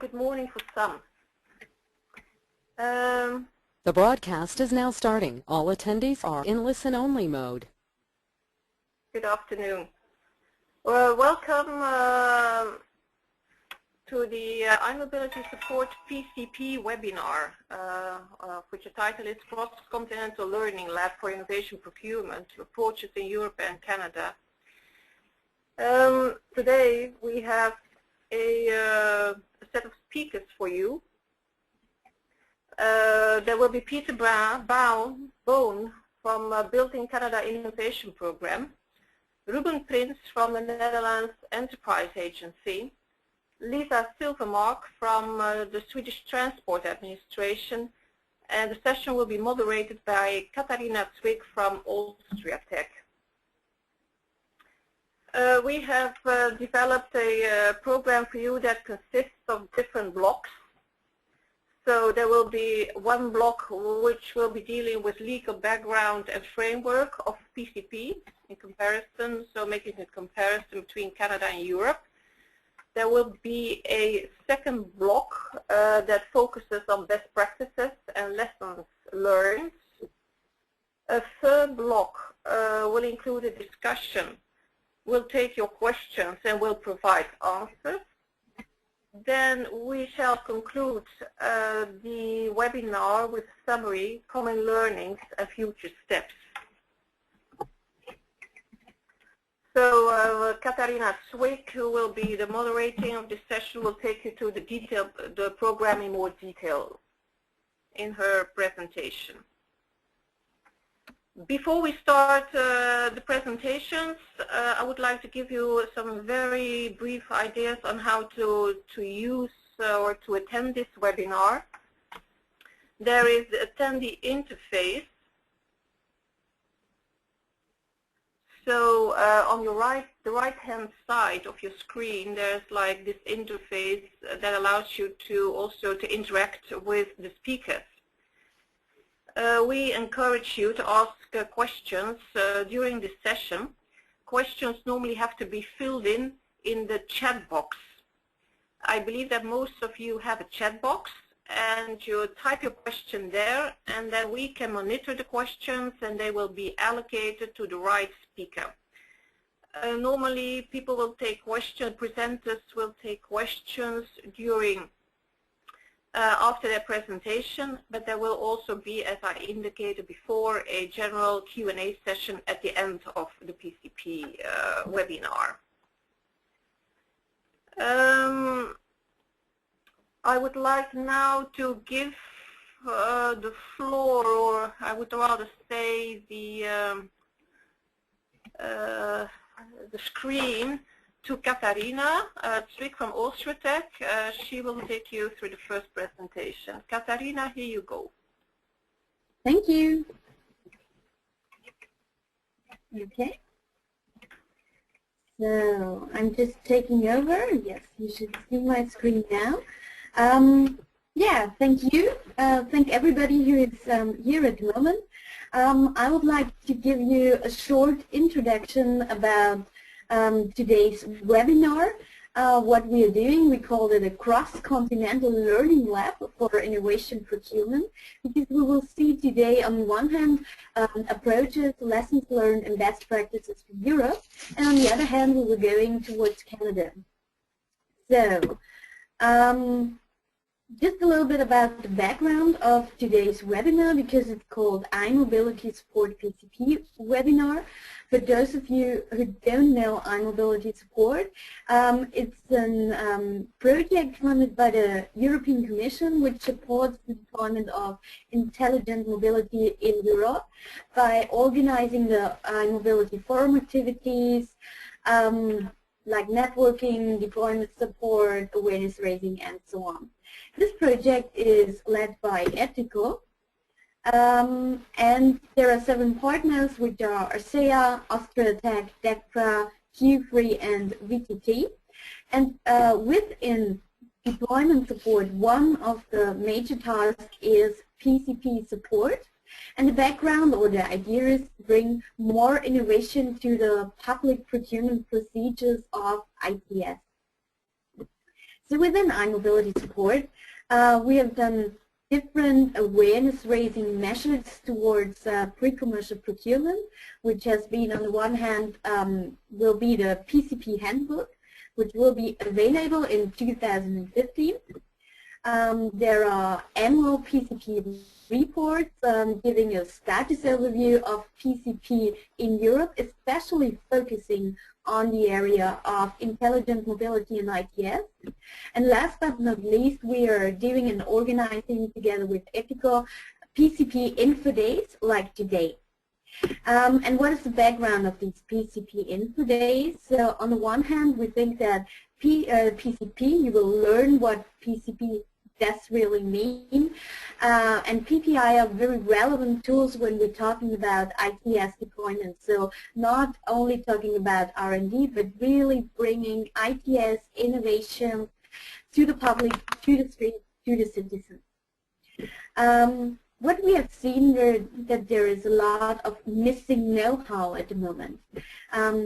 good morning for some. The broadcast is now starting. All attendees are in listen-only mode. Good afternoon. Welcome to the iMobility Support PCP Webinar, which the title is Cross-Continental Learning Lab for Innovation Procurement, Approaches in Europe and Canada. Today we have a set of speakers for you. There will be Peter Bown from Building Canada Innovation Program, Ruben Prins from the Netherlands Enterprise Agency, Lisa Silvemark from the Swedish Transport Administration, and the session will be moderated by Katharina Zwick from AustriaTech. We have developed a program for you that consists of different blocks. So there will be one block which will be dealing with legal background and framework of PCP in comparison, so making a comparison between Canada and Europe. There will be a second block that focuses on best practices and lessons learned. A third block will include a discussion. We'll take your questions and we'll provide answers. Then we shall conclude the webinar with a summary, common learnings and future steps. So Katharina Zwick, who will be the moderating of this session, will take you through the program in more detail in her presentation. Before we start the presentations, I would like to give you some very brief ideas on how to use or to attend this webinar. There is the attendee interface. So on your the right-hand side of your screen, there's like this interface that allows you to also to interact with the speakers. We encourage you to ask questions during this session. Questions normally have to be filled in the chat box. I believe that most of you have a chat box, and you type your question there, and then we can monitor the questions and they will be allocated to the right speaker. Normally people will take questions, presenters will take questions during after their presentation, but there will also be, as I indicated before, a general Q&A session at the end of the PCP webinar. I would like now to give the floor, or I would rather say the screen, to Katharina Zwick from AustriaTech. She will take you through the first presentation. Katharina, here you go. Thank you. Okay. So I'm just taking over. Yes, you should see my screen now. Yeah, thank you. Thank everybody who is here at the moment. I would like to give you a short introduction about today's webinar. What we are doing, we call it a Cross-Continental Learning Lab for Innovation Procurement, because we will see today on one hand approaches, lessons learned and best practices for Europe, and on the other hand we were going towards Canada. So just a little bit about the background of today's webinar, because it's called iMobility Support PCP Webinar. For those of you who don't know iMobility Support, it's a project funded by the European Commission, which supports the deployment of intelligent mobility in Europe by organizing the iMobility forum activities, like networking, deployment support, awareness raising, and so on. This project is led by ETICO, and there are 7 partners, which are ARCEA, AustriaTech, DECRA, Q3, and VTT. And within deployment support, one of the major tasks is PCP support. And the background or the idea is to bring more innovation to the public procurement procedures of ITS. So within iMobility support, we have done different awareness-raising measures towards pre-commercial procurement, which has been, on the one hand, will be the PCP handbook, which will be available in 2015. There are annual PCP reports giving a status overview of PCP in Europe, especially focusing on the area of intelligent mobility and ITS. And last but not least, we are doing and organizing together with EPICO PCP Info Days like today. And what is the background of these PCP Info Days? So on the one hand, we think that PCP, you will learn what PCP does really mean. And PPI are very relevant tools when we're talking about ITS deployment. So not only talking about R&D, but really bringing ITS innovation to the public, to the street, to the citizens. What we have seen that there is a lot of missing know-how at the moment.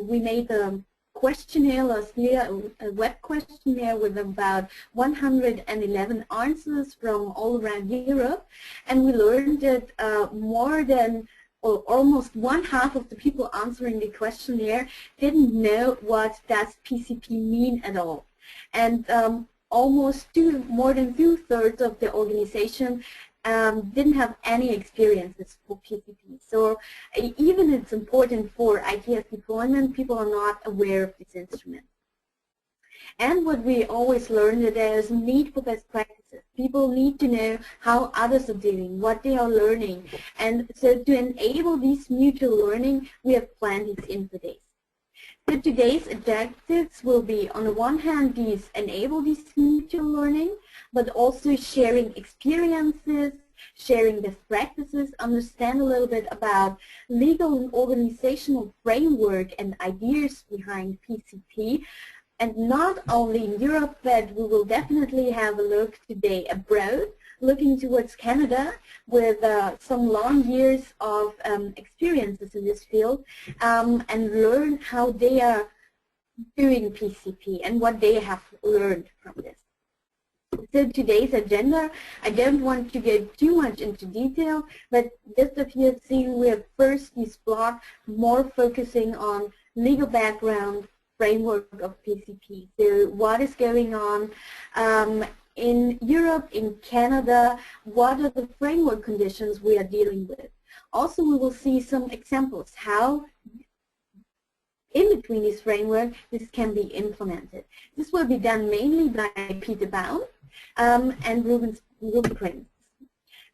We made a questionnaire last year, a web questionnaire with about 111 answers from all around Europe, and we learned that more than or almost one half of the people answering the questionnaire didn't know what does PCP mean at all. And almost more than 2/3 of the organization didn't have any experiences for PCP. So even it's important for ITS deployment, people are not aware of this instrument. And what we always learn that there is a need for best practices. People need to know how others are doing, what they are learning. And so to enable this mutual learning, we have planned these Info Days. So today's objectives will be, on the one hand, enable this mutual learning, but also sharing experiences, sharing best practices, understand a little bit about legal and organizational framework and ideas behind PCP, and not only in Europe, but we will definitely have a look today abroad, looking towards Canada with some long years of experiences in this field, and learn how they are doing PCP and what they have learned from this. So today's agenda, I don't want to go too much into detail, but just as you have seen, we have first this block more focusing on legal background framework of PCP. So what is going on in Europe, in Canada, what are the framework conditions we are dealing with. Also, we will see some examples how in between this framework this can be implemented. This will be done mainly by Peter Bown and Ruben Prins.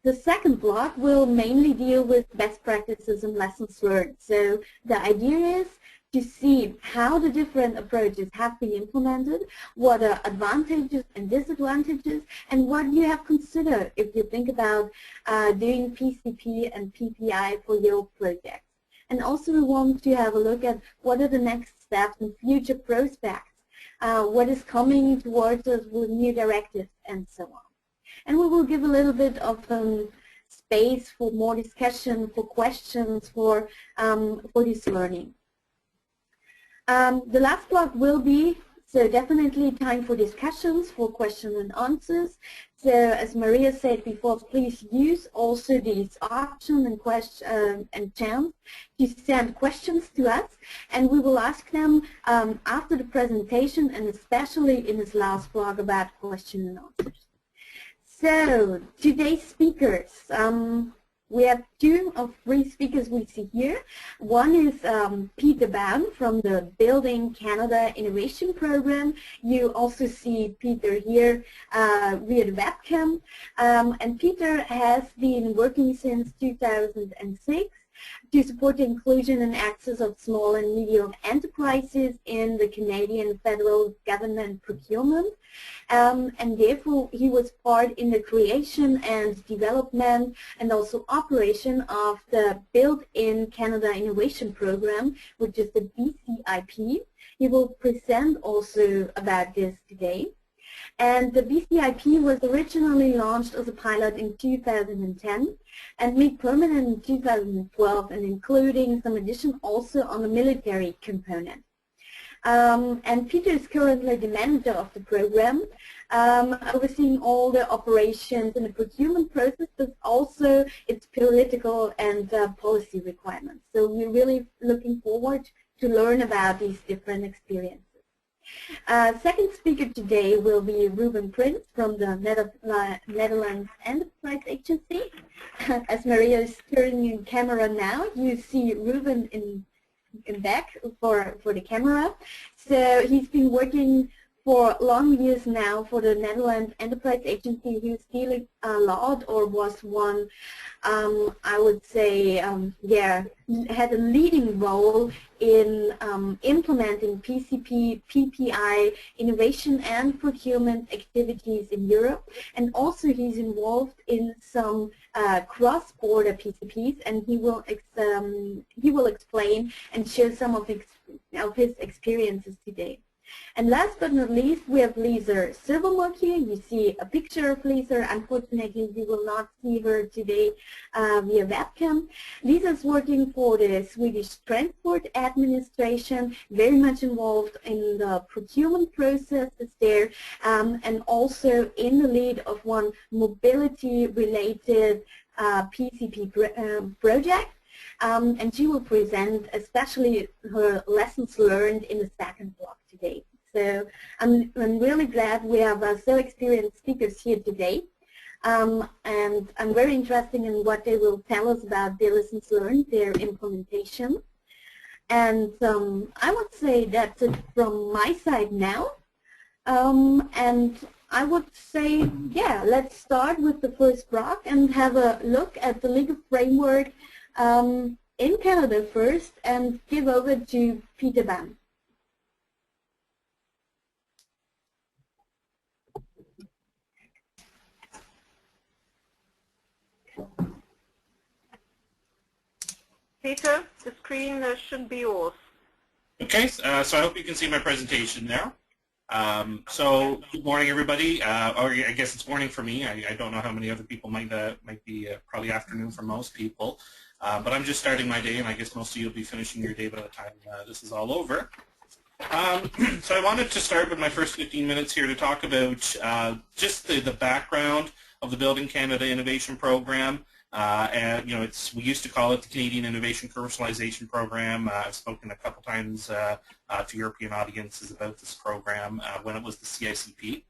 The second block will mainly deal with best practices and lessons learned. So the idea is to see how the different approaches have been implemented, what are advantages and disadvantages, and what you have considered if you think about doing PCP and PPI for your project. And also we want to have a look at what are the next steps and future prospects, what is coming towards us with new directives and so on. And we will give a little bit of space for more discussion, for questions, for this learning. The last block will be, so definitely time for discussions, for questions and answers. So as Maria said before, please use also these options and and chance to send questions to us, and we will ask them after the presentation, and especially in this last block about questions and answers. So today's speakers. We have 2 of 3 speakers we see here. One is Peter Bown from the Building Canada Innovation Program. You also see Peter here via the webcam. And Peter has been working since 2006 to support the inclusion and access of small and medium enterprises in the Canadian federal government procurement. And therefore he was part in the creation and development and also operation of the Built-in Canada Innovation Program, which is the BCIP. He will present also about this today. And the BCIP was originally launched as a pilot in 2010 and made permanent in 2012, and including some addition also on the military component. And Peter is currently the manager of the program, overseeing all the operations and the procurement process, but also its political and policy requirements. So we're really looking forward to learn about these different experiences. Second speaker today will be Ruben Prins from the Netherlands Enterprise Agency. As Maria is turning in camera now, you see Ruben in back for the camera. So he's been working for long years now for the Netherlands Enterprise Agency. He was dealing a lot, or was one, I would say, yeah, had a leading role in implementing PCP, PPI, innovation and procurement activities in Europe. And also he's involved in some cross-border PCPs, and he will explain and share some of his experiences today. And last but not least, we have Lisa Silvemark here. You see a picture of Lisa. Unfortunately, you will not see her today via webcam. Lisa is working for the Swedish Transport Administration, very much involved in the procurement processes there, and also in the lead of one mobility-related PCP project. And she will present especially her lessons learned in the second block today. So I'm really glad we have so experienced speakers here today. And I'm very interested in what they will tell us about their lessons learned, their implementation. And I would say that's it from my side now. And I would say, yeah, let's start with the first block and have a look at the legal framework in Canada first, and give over to Peter Bown. Peter, the screen should be yours. Okay, so I hope you can see my presentation now. So good morning, everybody. Or I guess it's morning for me. I don't know how many other people might be probably afternoon for most people. But I'm just starting my day, and I guess most of you will be finishing your day by the time this is all over. So I wanted to start with my first 15 minutes here to talk about just the background of the Building Canada Innovation Program. And we used to call it the Canadian Innovation Commercialization Program. I've spoken a couple times to European audiences about this program when it was the CICP.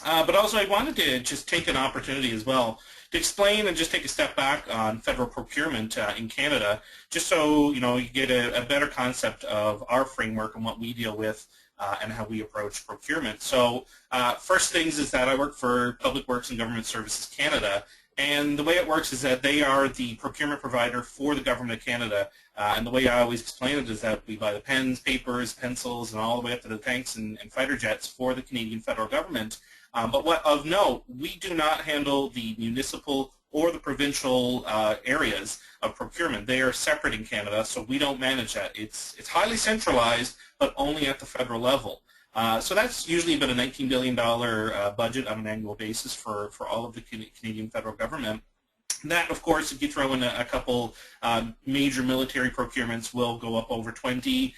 But also I wanted to just take an opportunity as well to explain and just take a step back on federal procurement in Canada, just so you get a better concept of our framework and what we deal with and how we approach procurement. So first things is that I work for Public Works and Government Services Canada, and the way it works is that they are the procurement provider for the Government of Canada. And the way I always explain it is that we buy the pens, papers, pencils, and all the way up to the tanks and fighter jets for the Canadian federal government. But what of note, we do not handle the municipal or the provincial areas of procurement. They are separate in Canada, so we don't manage that. It's highly centralized, but only at the federal level. So that's usually about a $19 billion budget on an annual basis for all of the Canadian federal government. That, of course, if you throw in a couple major military procurements, will go up over 20.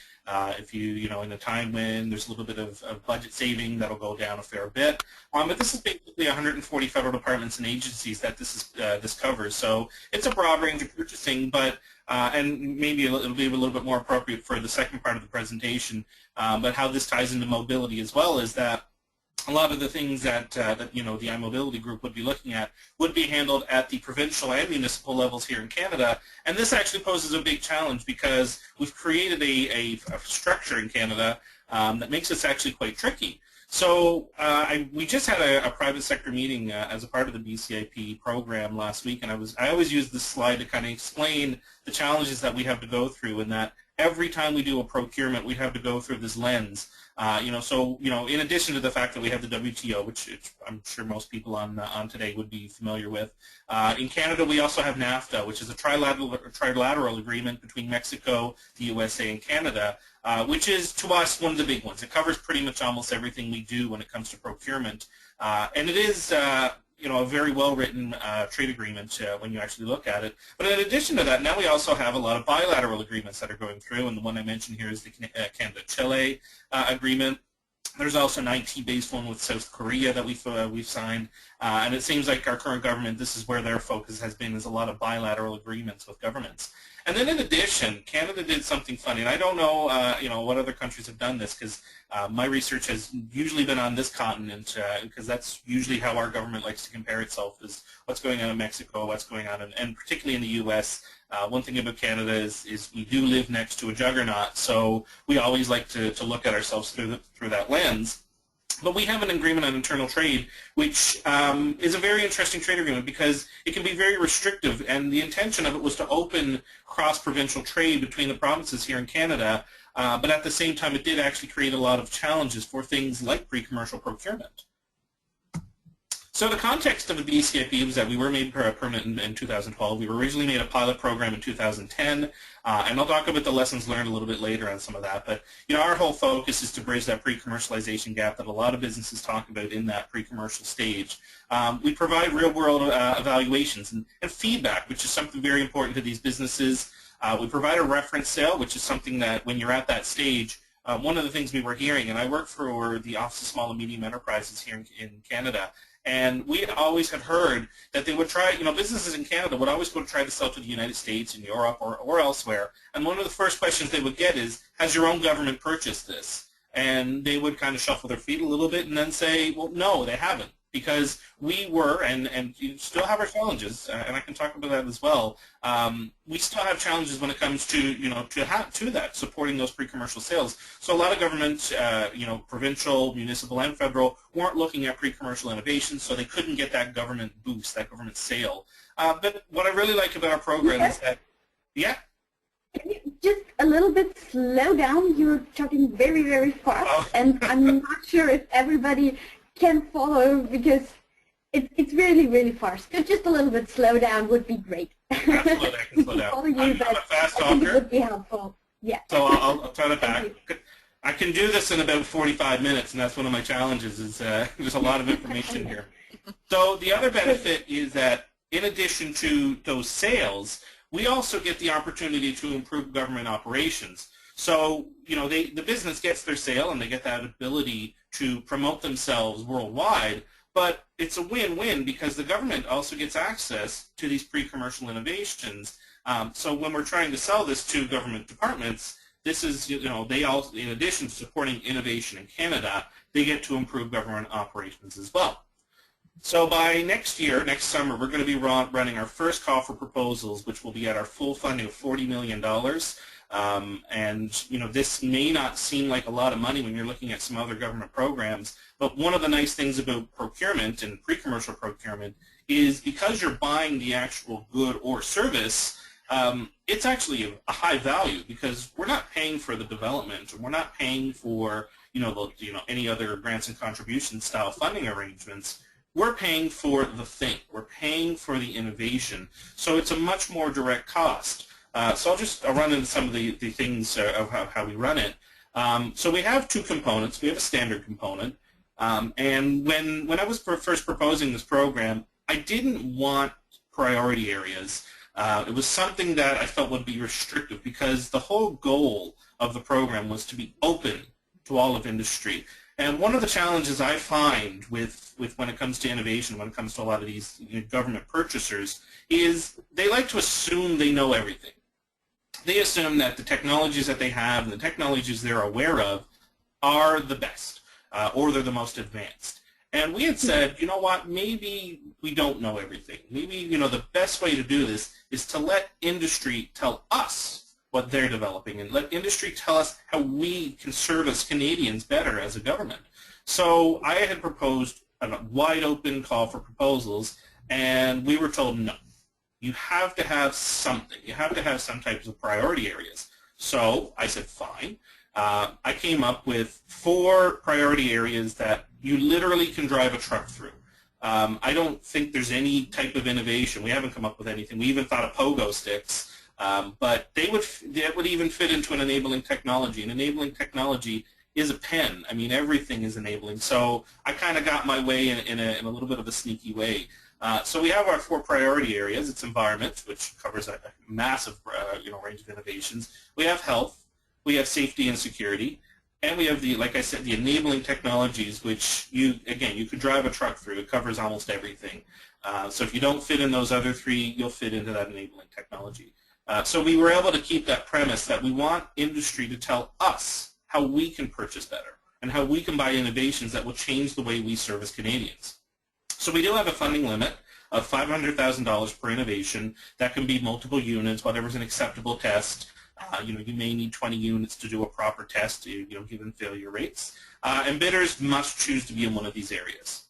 If in a time when there's a little bit of budget saving, that'll go down a fair bit. But this is basically 140 federal departments and agencies that this covers. So it's a broad range of purchasing, but and maybe it'll be a little bit more appropriate for the second part of the presentation. But how this ties into mobility as well is that a lot of the things that the iMobility group would be looking at would be handled at the provincial and municipal levels here in Canada, and this actually poses a big challenge because we've created a structure in Canada that makes this actually quite tricky. So we just had a private sector meeting as a part of the BCIP program last week, and I always use this slide to kind of explain the challenges that we have to go through, and that every time we do a procurement, we have to go through this lens. In addition to the fact that we have the WTO, which I'm sure most people on today would be familiar with, in Canada we also have NAFTA, which is a trilateral agreement between Mexico, the USA, and Canada, which is, to us, one of the big ones. It covers pretty much almost everything we do when it comes to procurement, and it is a very well-written trade agreement when you actually look at it. But in addition to that, now we also have a lot of bilateral agreements that are going through, and the one I mentioned here is the Canada-Chile agreement. There's also an IT-based one with South Korea that we've signed, and it seems like our current government, this is where their focus has been, is a lot of bilateral agreements with governments. And then in addition, Canada did something funny, and I don't know, what other countries have done this, because my research has usually been on this continent, because that's usually how our government likes to compare itself, is what's going on in Mexico, what's going on, and particularly in the U.S. One thing about Canada is we do live next to a juggernaut, so we always like to look at ourselves through that lens. But we have an agreement on internal trade, which is a very interesting trade agreement because it can be very restrictive, and the intention of it was to open cross-provincial trade between the provinces here in Canada, but at the same time it did actually create a lot of challenges for things like pre-commercial procurement. So the context of the BCIP was that we were made permanent in 2012. We were originally made a pilot program in 2010, and I'll talk about the lessons learned a little bit later on some of that. But our whole focus is to bridge that pre-commercialization gap that a lot of businesses talk about in that pre-commercial stage. We provide real-world evaluations and feedback, which is something very important to these businesses. We provide a reference sale, which is something that when you're at that stage, one of the things we were hearing, and I work for the Office of Small and Medium Enterprises here in Canada, and we always had heard that they would try, businesses in Canada would always go to try to sell to the United States and Europe or elsewhere. And one of the first questions they would get is, has your own government purchased this? And they would kind of shuffle their feet a little bit and then say, well, no, they haven't. Because we were, and you still have our challenges, and I can talk about that as well. We still have challenges when it comes to, to that, supporting those pre-commercial sales. So a lot of governments, provincial, municipal, and federal, weren't looking at pre-commercial innovation, so they couldn't get that government boost, that government sale. But what I really like about our program is that, Can you just a little bit slow down? You're talking very, very fast, and I'm not sure if everybody can follow because it's really, really fast. So just a little bit slow down would be great. Absolutely, I can slow down. Follow you, I'm a fast talker. It would be helpful. Yeah. So I'll turn it back. I can do this in about 45 minutes, and that's one of my challenges. Is there's a lot of information here. So the other benefit is that in addition to those sales, we also get the opportunity to improve government operations. So, the business gets their sale and they get that ability to promote themselves worldwide, but it's a win-win because the government also gets access to these pre-commercial innovations. So when we're trying to sell this to government departments, this is, they also, in addition to supporting innovation in Canada, they get to improve government operations as well. So by next year, next summer, we're going to be running our first call for proposals, which will be at our full funding of $40 million. And this may not seem like a lot of money when you're looking at some other government programs, but one of the nice things about procurement and pre-commercial procurement is because you're buying the actual good or service, it's actually a high value because we're not paying for the development, or we're not paying for any other grants and contributions style funding arrangements. We're paying for the thing. We're paying for the innovation. So it's a much more direct cost. So I'll run into some of the things of how we run it. So we have two components. We have a standard component. And when I was first proposing this program, I didn't want priority areas. It was something that I felt would be restrictive because the whole goal of the program was to be open to all of industry. And one of the challenges I find with when it comes to innovation, when it comes to a lot of these government purchasers, is they like to assume they know everything. They assume that the technologies that they have and the technologies they're aware of are the best or they're the most advanced. And we had said, you know what, maybe we don't know everything. Maybe, the best way to do this is to let industry tell us what they're developing and let industry tell us how we can serve as Canadians better as a government. So I had proposed a wide open call for proposals, and we were told no. You have to have something. You have to have some types of priority areas. So I said, fine. I came up with 4 priority areas that you literally can drive a truck through. I don't think there's any type of innovation. We haven't come up with anything. We even thought of pogo sticks, but that would even fit into an enabling technology. An enabling technology is a pen. I mean, everything is enabling. So I kind of got my way in a little bit of a sneaky way. So we have our 4 priority areas. It's environment, which covers a massive range of innovations. We have health, we have safety and security, and we have like I said, the enabling technologies, which you could drive a truck through. It covers almost everything. So if you don't fit in those other 3, you'll fit into that enabling technology. So we were able to keep that premise that we want industry to tell us how we can purchase better and how we can buy innovations that will change the way we service Canadians. So we do have a funding limit of $500,000 per innovation. That can be multiple units, whatever's an acceptable test. You may need 20 units to do a proper test, given failure rates. And bidders must choose to be in one of these areas.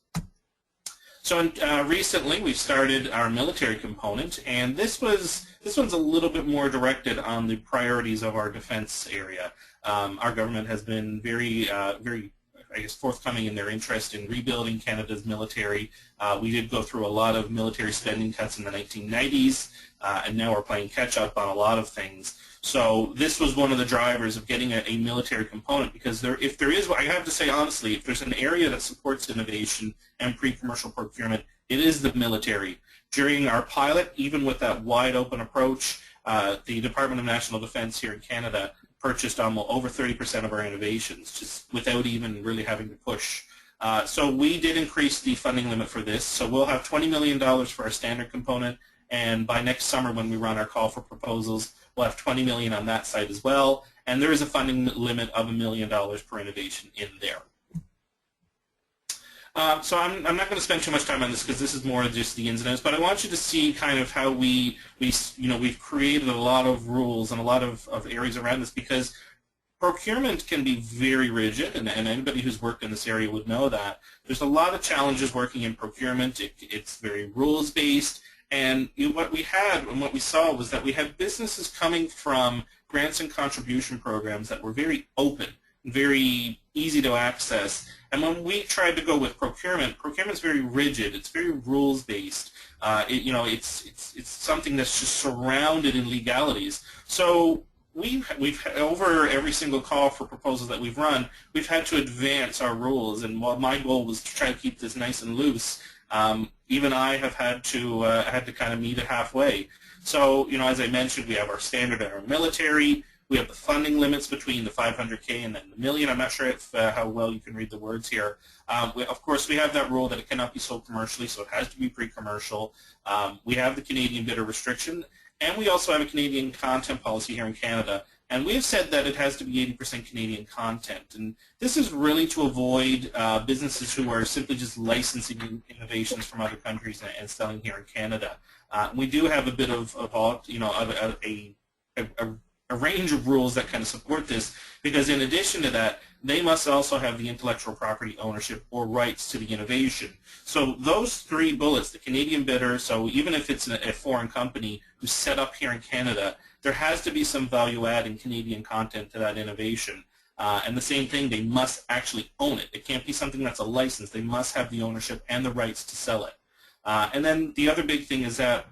So recently we've started our military component, and this one's a little bit more directed on the priorities of our defense area. Our government has been very forthcoming in their interest in rebuilding Canada's military. We did go through a lot of military spending cuts in the 1990s, and now we're playing catch-up on a lot of things. So this was one of the drivers of getting a military component, because if there is, I have to say honestly, if there's an area that supports innovation and pre-commercial procurement, it is the military. During our pilot, even with that wide-open approach, the Department of National Defence here in Canada purchased almost over 30% of our innovations, just without even really having to push. So we did increase the funding limit for this. So we'll have $20 million for our standard component, and by next summer when we run our call for proposals, we'll have $20 million on that side as well. And there is a funding limit of $1 million per innovation in there. So I'm not going to spend too much time on this because this is more just the ins and outs, but I want you to see kind of how we've created a lot of rules and a lot of areas around this, because procurement can be very rigid, and anybody who's worked in this area would know that. There's a lot of challenges working in procurement. It's very rules-based, and what we had and what we saw was that we had businesses coming from grants and contribution programs that were very open, very easy to access. And when we tried to go with procurement's very rigid. It's very rules-based. It's something that's just surrounded in legalities. So we've over every single call for proposals that we've run, we've had to advance our rules. And while my goal was to try to keep this nice and loose, even I have had to kind of meet it halfway. So as I mentioned, we have our standard and our military. We have the funding limits between the $500K and then the $1 million. I'm not sure how well you can read the words here. Of course, we have that rule that it cannot be sold commercially, so it has to be pre-commercial. We have the Canadian bidder restriction, and we also have a Canadian content policy here in Canada. And we have said that it has to be 80% Canadian content. And this is really to avoid businesses who are simply just licensing innovations from other countries and selling here in Canada. We do have a bit of a range of rules that kind of support this, because in addition to that, they must also have the intellectual property ownership or rights to the innovation. So those 3 bullets, the Canadian bidder, so even if it's a foreign company who's set up here in Canada, there has to be some value add in Canadian content to that innovation. And the same thing, they must actually own it. It can't be something that's a license. They must have the ownership and the rights to sell it. And then the other big thing is that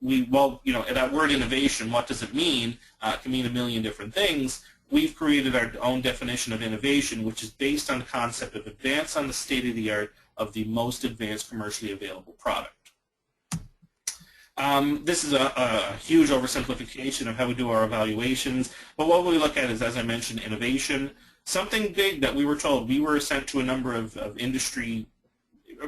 that word innovation, what does it mean? It can mean a million different things. We've created our own definition of innovation, which is based on the concept of advance on the state-of-the-art of the most advanced commercially available product. This is a huge oversimplification of how we do our evaluations, but what we look at is, as I mentioned, innovation. Something big that we were told, we were sent to a number of industry,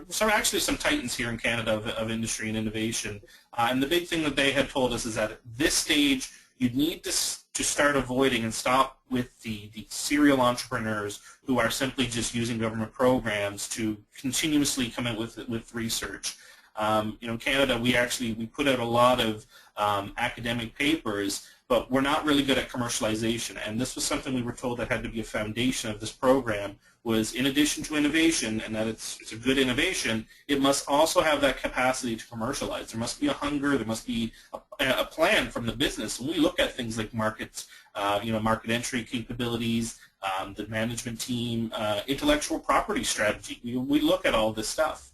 so actually some titans here in Canada of industry and innovation. And the big thing that they had told us is that at this stage, you need to start avoiding and stop with the serial entrepreneurs who are simply just using government programs to continuously come in with research. In Canada, we put out a lot of academic papers, but we're not really good at commercialization. And this was something we were told that had to be a foundation of this program, was in addition to innovation, and that it's a good innovation, it must also have that capacity to commercialize. There must be a hunger, there must be a plan from the business. When we look at things like markets, market entry capabilities, the management team, intellectual property strategy, we look at all this stuff.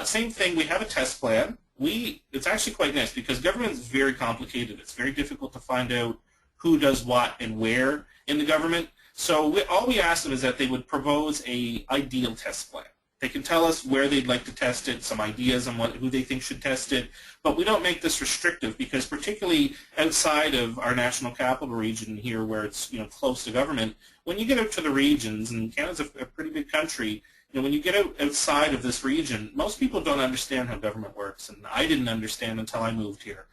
Same thing, we have a test plan. It's actually quite nice because government is very complicated. It's very difficult to find out who does what and where in the government. So all we ask them is that they would propose a ideal test plan. They can tell us where they'd like to test it, some ideas on who they think should test it, but we don't make this restrictive because particularly outside of our national capital region here where it's close to government, when you get out to the regions, and Canada's a pretty big country, when you get outside of this region, most people don't understand how government works, and I didn't understand until I moved here.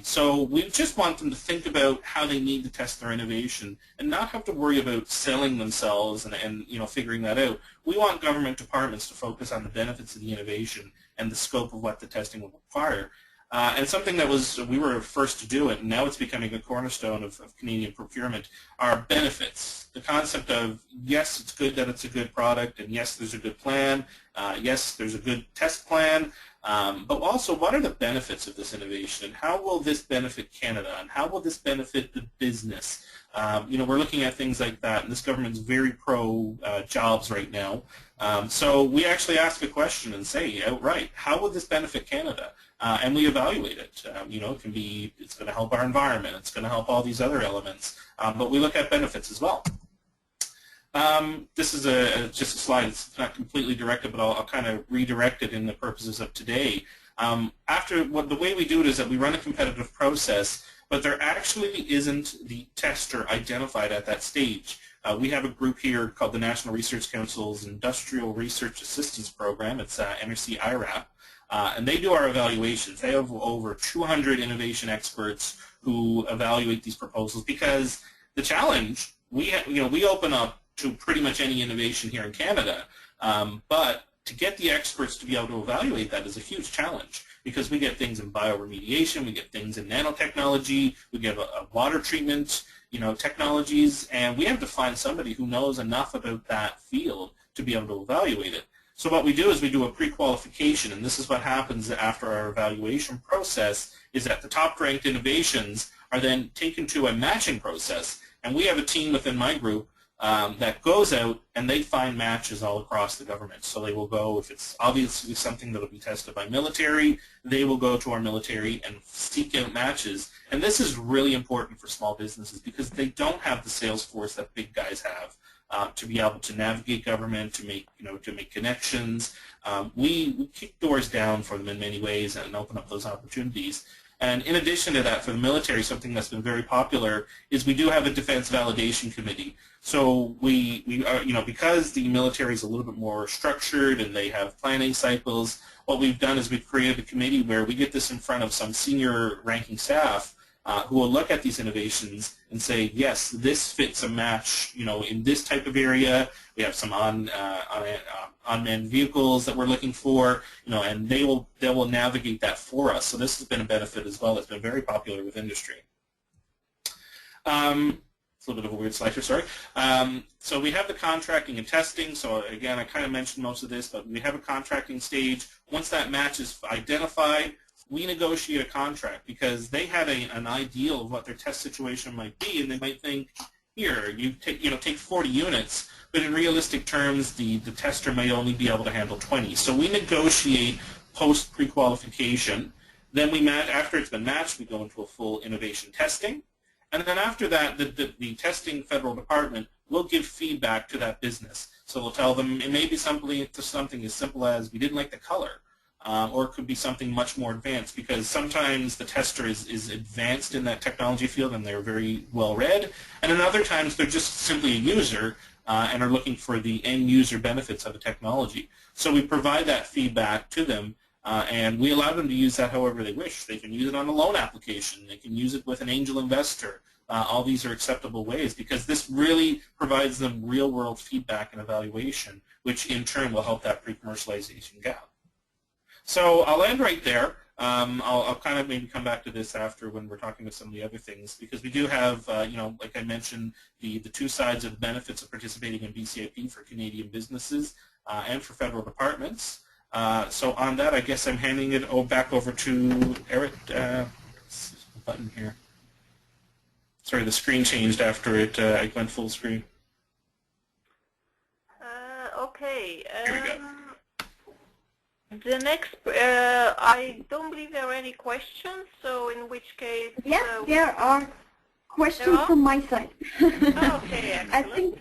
So we just want them to think about how they need to test their innovation and not have to worry about selling themselves and figuring that out. We want government departments to focus on the benefits of the innovation and the scope of what the testing will require. And something that we were first to do it, and now it's becoming a cornerstone of Canadian procurement, are benefits. The concept of, yes, it's good that it's a good product, and yes, there's a good plan, yes, there's a good test plan, but also what are the benefits of this innovation, and how will this benefit Canada, and how will this benefit the business? We're looking at things like that, and this government's very pro-jobs right now. So we actually ask a question and say outright, how will this benefit Canada? And we evaluate it. It's going to help our environment, it's going to help all these other elements, but we look at benefits as well. This is just a slide. It's not completely directed, but I'll kind of redirect it in the purposes of today. The way we do it is that we run a competitive process, but there actually isn't the tester identified at that stage. We have a group here called the National Research Council's Industrial Research Assistance Program. It's NRC IRAP. And they do our evaluations. They have over 200 innovation experts who evaluate these proposals because the challenge, we open up to pretty much any innovation here in Canada, but to get the experts to be able to evaluate that is a huge challenge because we get things in bioremediation, we get things in nanotechnology, we get water treatment, technologies, and we have to find somebody who knows enough about that field to be able to evaluate it. So what we do is we do a pre-qualification, and this is what happens after our evaluation process, is that the top-ranked innovations are then taken to a matching process, and we have a team within my group that goes out and they find matches all across the government. So they will go, if it's obviously something that will be tested by military, they will go to our military and seek out matches. And this is really important for small businesses because they don't have the sales force that big guys have. To be able to navigate government, to make connections. We kick doors down for them in many ways and open up those opportunities. And in addition to that, for the military, something that's been very popular is we do have a defense validation committee. So we are, because the military is a little bit more structured and they have planning cycles, what we've done is we've created a committee where we get this in front of some senior ranking staff who will look at these innovations and say, yes, this fits a match, in this type of area. We have some unmanned vehicles that we're looking for, and they will navigate that for us. So this has been a benefit as well. It's been very popular with industry. It's a little bit of a weird slide here, sorry. So we have the contracting and testing. So again, I kind of mentioned most of this, but we have a contracting stage. Once that match is identified, we negotiate a contract because they had an ideal of what their test situation might be, and they might think, here, you take 40 units, but in realistic terms, the tester may only be able to handle 20. So we negotiate post pre-qualification. Then after it's been matched, we go into a full innovation testing, and then after that, the testing federal department will give feedback to that business. So we'll tell them it may be something as simple as we didn't like the color. Or it could be something much more advanced because sometimes the tester is advanced in that technology field and they're very well read, and in other times they're just simply a user and are looking for the end user benefits of the technology. So we provide that feedback to them and we allow them to use that however they wish. They can use it on a loan application, they can use it with an angel investor. All these are acceptable ways because this really provides them real world feedback and evaluation, which in turn will help that pre-commercialization gap. So I'll end right there. I'll kind of maybe come back to this after when we're talking about some of the other things because we do have, like I mentioned, the two sides of the benefits of participating in BCIP for Canadian businesses and for federal departments. So on that, I guess I'm handing it back over to Eric. Let's see the button here. Sorry, the screen changed after I went full screen. Okay. Here we go. The next, I don't believe there are any questions, so in which case... Yes, there are question Hello? from my side. Okay, excellent. I think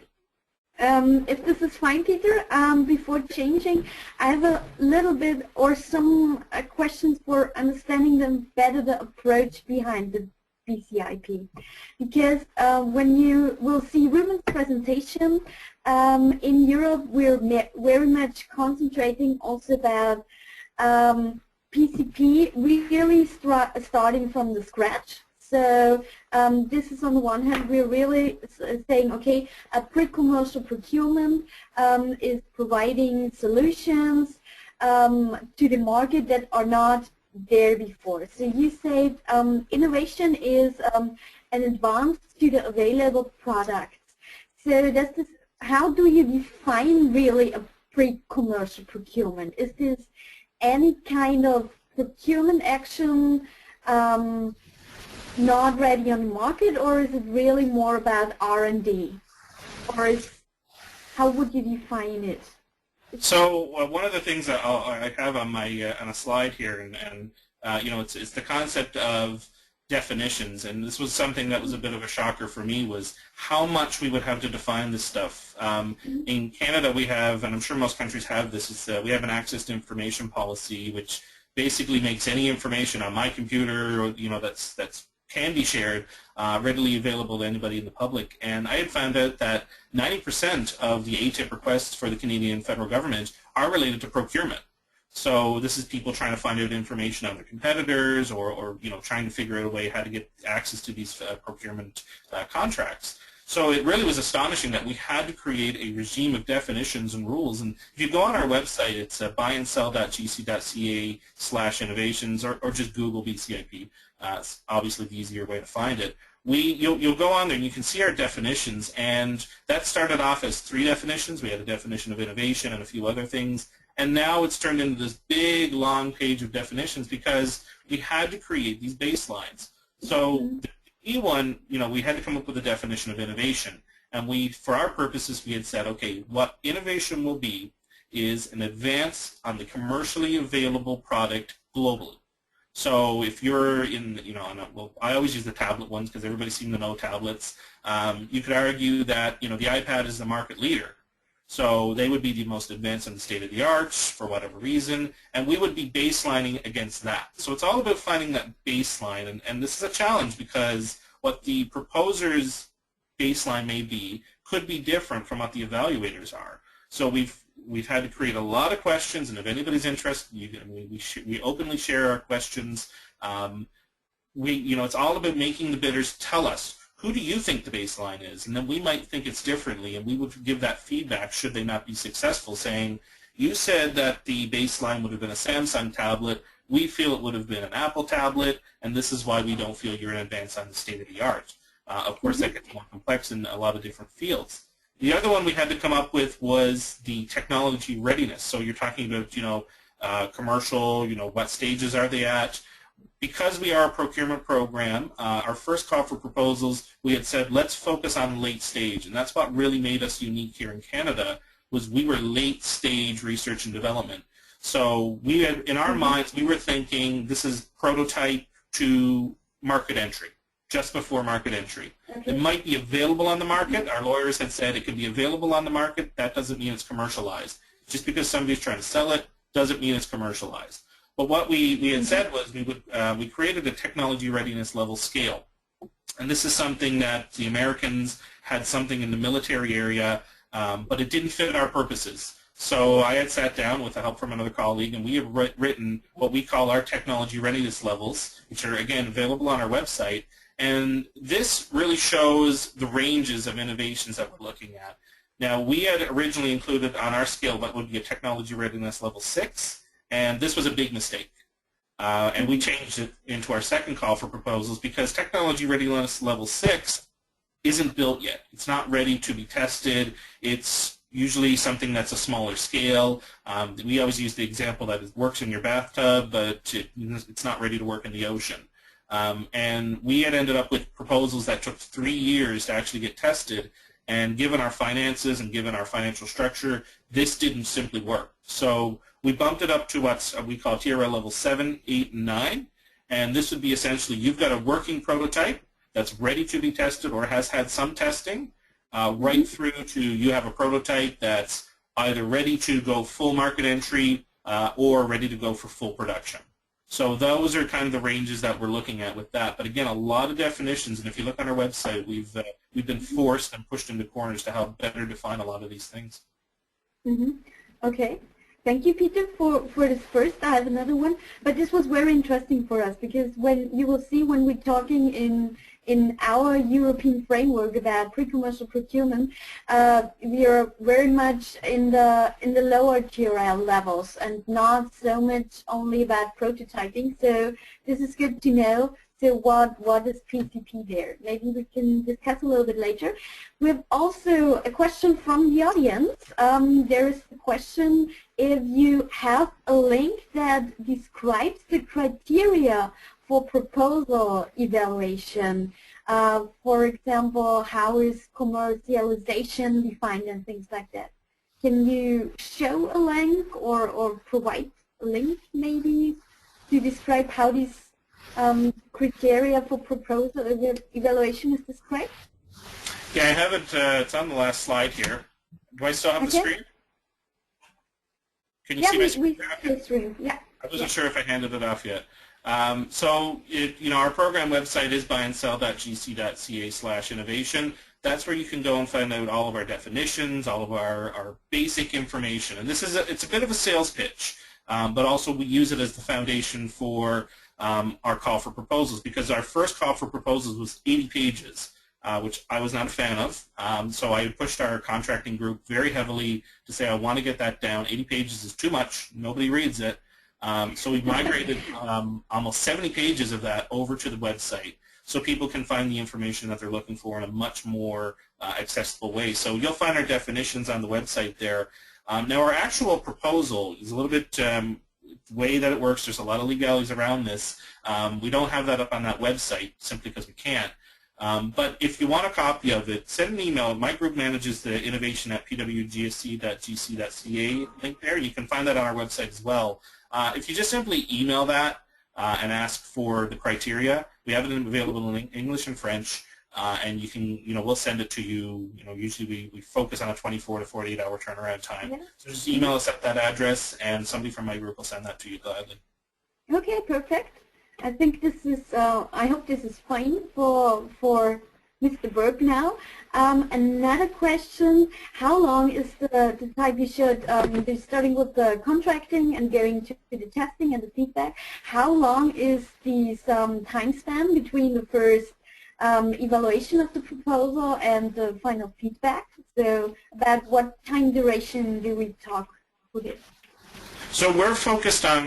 if this is fine, Peter, before changing, I have a little bit or some questions for understanding them better, the approach behind the BCIP. Because when you will see Ruben's presentation, in Europe we're very much concentrating also about PCP really starting from the scratch. So this is on the one hand, we're really saying, okay, a pre-commercial procurement is providing solutions to the market that are not there before. So you said innovation is an advance to the available products. So how do you define really a pre-commercial procurement? Is this any kind of procurement action not ready on the market, or is it really more about R&D? Or how would you define it? So one of the things that I have on my on a slide here, and you know, it's the concept of definitions, and this was something that was a bit of a shocker for me, was how much we would have to define this stuff. In Canada we have, and I'm sure most countries have this, we have an access to information policy, which basically makes any information on my computer, or, you know, that's can be shared readily available to anybody in the public. And I had found out that 90% of the ATIP requests for the Canadian federal government are related to procurement. So this is people trying to find out information on their competitors, or you know, trying to figure out a way how to get access to these procurement contracts. So it really was astonishing that we had to create a regime of definitions and rules. And if you go on our website, it's buyandsell.gc.ca/innovations, or just Google BCIP. It's obviously the easier way to find it. You'll go on there and you can see our definitions, and that started off as 3 definitions. We had a definition of innovation and a few other things, and now it's turned into this big long page of definitions because we had to create these baselines. So the key one, you know, we had to come up with a definition of innovation, and for our purposes, we had said, okay, what innovation will be is an advance on the commercially available product globally. So if you're in, you know, well, I always use the tablet ones because everybody seems to know tablets. You could argue that, you know, the iPad is the market leader. So they would be the most advanced and state-of-the-art for whatever reason, and we would be baselining against that. So it's all about finding that baseline, and this is a challenge because what the proposer's baseline may be could be different from what the evaluators are. So we've had to create a lot of questions, and if anybody's interested, we openly share our questions. You know, it's all about making the bidders tell us, who do you think the baseline is? And then we might think it's differently, and we would give that feedback should they not be successful, saying, you said that the baseline would have been a Samsung tablet, we feel it would have been an Apple tablet, and this is why we don't feel you're in advance on the state-of-the-art. Of course, that gets more complex in a lot of different fields. The other one we had to come up with was the technology readiness. So you're talking about, you know, commercial, you know, what stages are they at? Because we are a procurement program, our first call for proposals, we had said, let's focus on late stage. And that's what really made us unique here in Canada, was we were late stage research and development. So we had, in our minds, we were thinking this is prototype to market entry, just before market entry. It might be available on the market. Our lawyers had said it could be available on the market. That doesn't mean it's commercialized. Just because somebody's trying to sell it doesn't mean it's commercialized. But what we had said was we created a technology readiness level scale. And this is something that the Americans had something in the military area, but it didn't fit our purposes. So I had sat down with the help from another colleague, and we have written what we call our technology readiness levels, which are, again, available on our website. And this really shows the ranges of innovations that we're looking at. Now, we had originally included on our scale what would be a technology readiness level 6, and this was a big mistake. And we changed it into our second call for proposals because technology readiness level 6 isn't built yet. It's not ready to be tested. It's usually something that's a smaller scale. We always use the example that it works in your bathtub, but it's not ready to work in the ocean. And we had ended up with proposals that took 3 years to actually get tested, and given our finances and given our financial structure, this didn't simply work. So we bumped it up to what we call TRL level 7, 8, and 9, and this would be essentially you've got a working prototype that's ready to be tested or has had some testing, right through to you have a prototype that's either ready to go full market entry or ready to go for full production. So those are kind of the ranges that we're looking at with that. But again, a lot of definitions, and if you look on our website, we've been forced and pushed into corners to help better define a lot of these things. Okay. Thank you, Peter, for this first. I have another one, but this was very interesting for us because when you will see when we're talking in our European framework about pre-commercial procurement, we are very much in the lower TRL levels and not so much only about prototyping. So this is good to know. So what is PCP there? Maybe we can discuss a little bit later. We have also a question from the audience. There is a question if you have a link that describes the criteria for proposal evaluation. For example, how is commercialization defined and things like that. Can you show a link or provide a link maybe to describe how these criteria for proposal evaluation is described? Yeah, I have it. It's on the last slide here. Do I still have the screen? Can you see my screen? Yeah. I wasn't sure if I handed it off yet. So, our program website is buyandSell.gc.ca/innovation. That's where you can go and find out all of our definitions, all of our basic information. And this is it's a bit of a sales pitch, but also we use it as the foundation for our call for proposals, because our first call for proposals was 80 pages, which I was not a fan of. So I pushed our contracting group very heavily to say I want to get that down. 80 pages is too much. Nobody reads it. So we migrated almost 70 pages of that over to the website so people can find the information that they're looking for in a much more accessible way. So you'll find our definitions on the website there. Now our actual proposal is a little bit the way that it works. There's a lot of legalities around this. We don't have that up on that website simply because we can't. But if you want a copy of it, send an email. My group manages the innovation at pwgsc.gc.ca link there. You can find that on our website as well. If you just simply email that and ask for the criteria, we have it available in English and French, and you can, we'll send it to you. Usually we focus on a 24 to 48 hour turnaround time. Yeah. So just email us at that address, and somebody from my group will send that to you gladly. Okay, perfect. I think this is. I hope this is fine for Mr. Berg now. Another question: how long is the time you should be starting with the contracting and going to the testing and the feedback? How long is the time span between the first evaluation of the proposal and the final feedback? So about what time duration do we talk with it? So we're focused on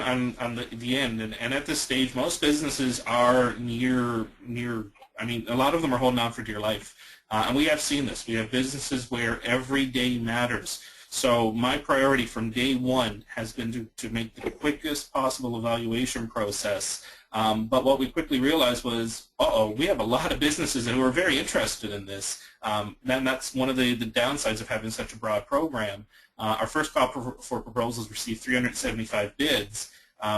the end, and at this stage, most businesses are near. I mean, a lot of them are holding on for dear life, and we have seen this. We have businesses where every day matters. So my priority from day one has been to make the quickest possible evaluation process. But what we quickly realized was, we have a lot of businesses who are very interested in this. Then that's one of the downsides of having such a broad program. Our first call for proposals received 375 bids,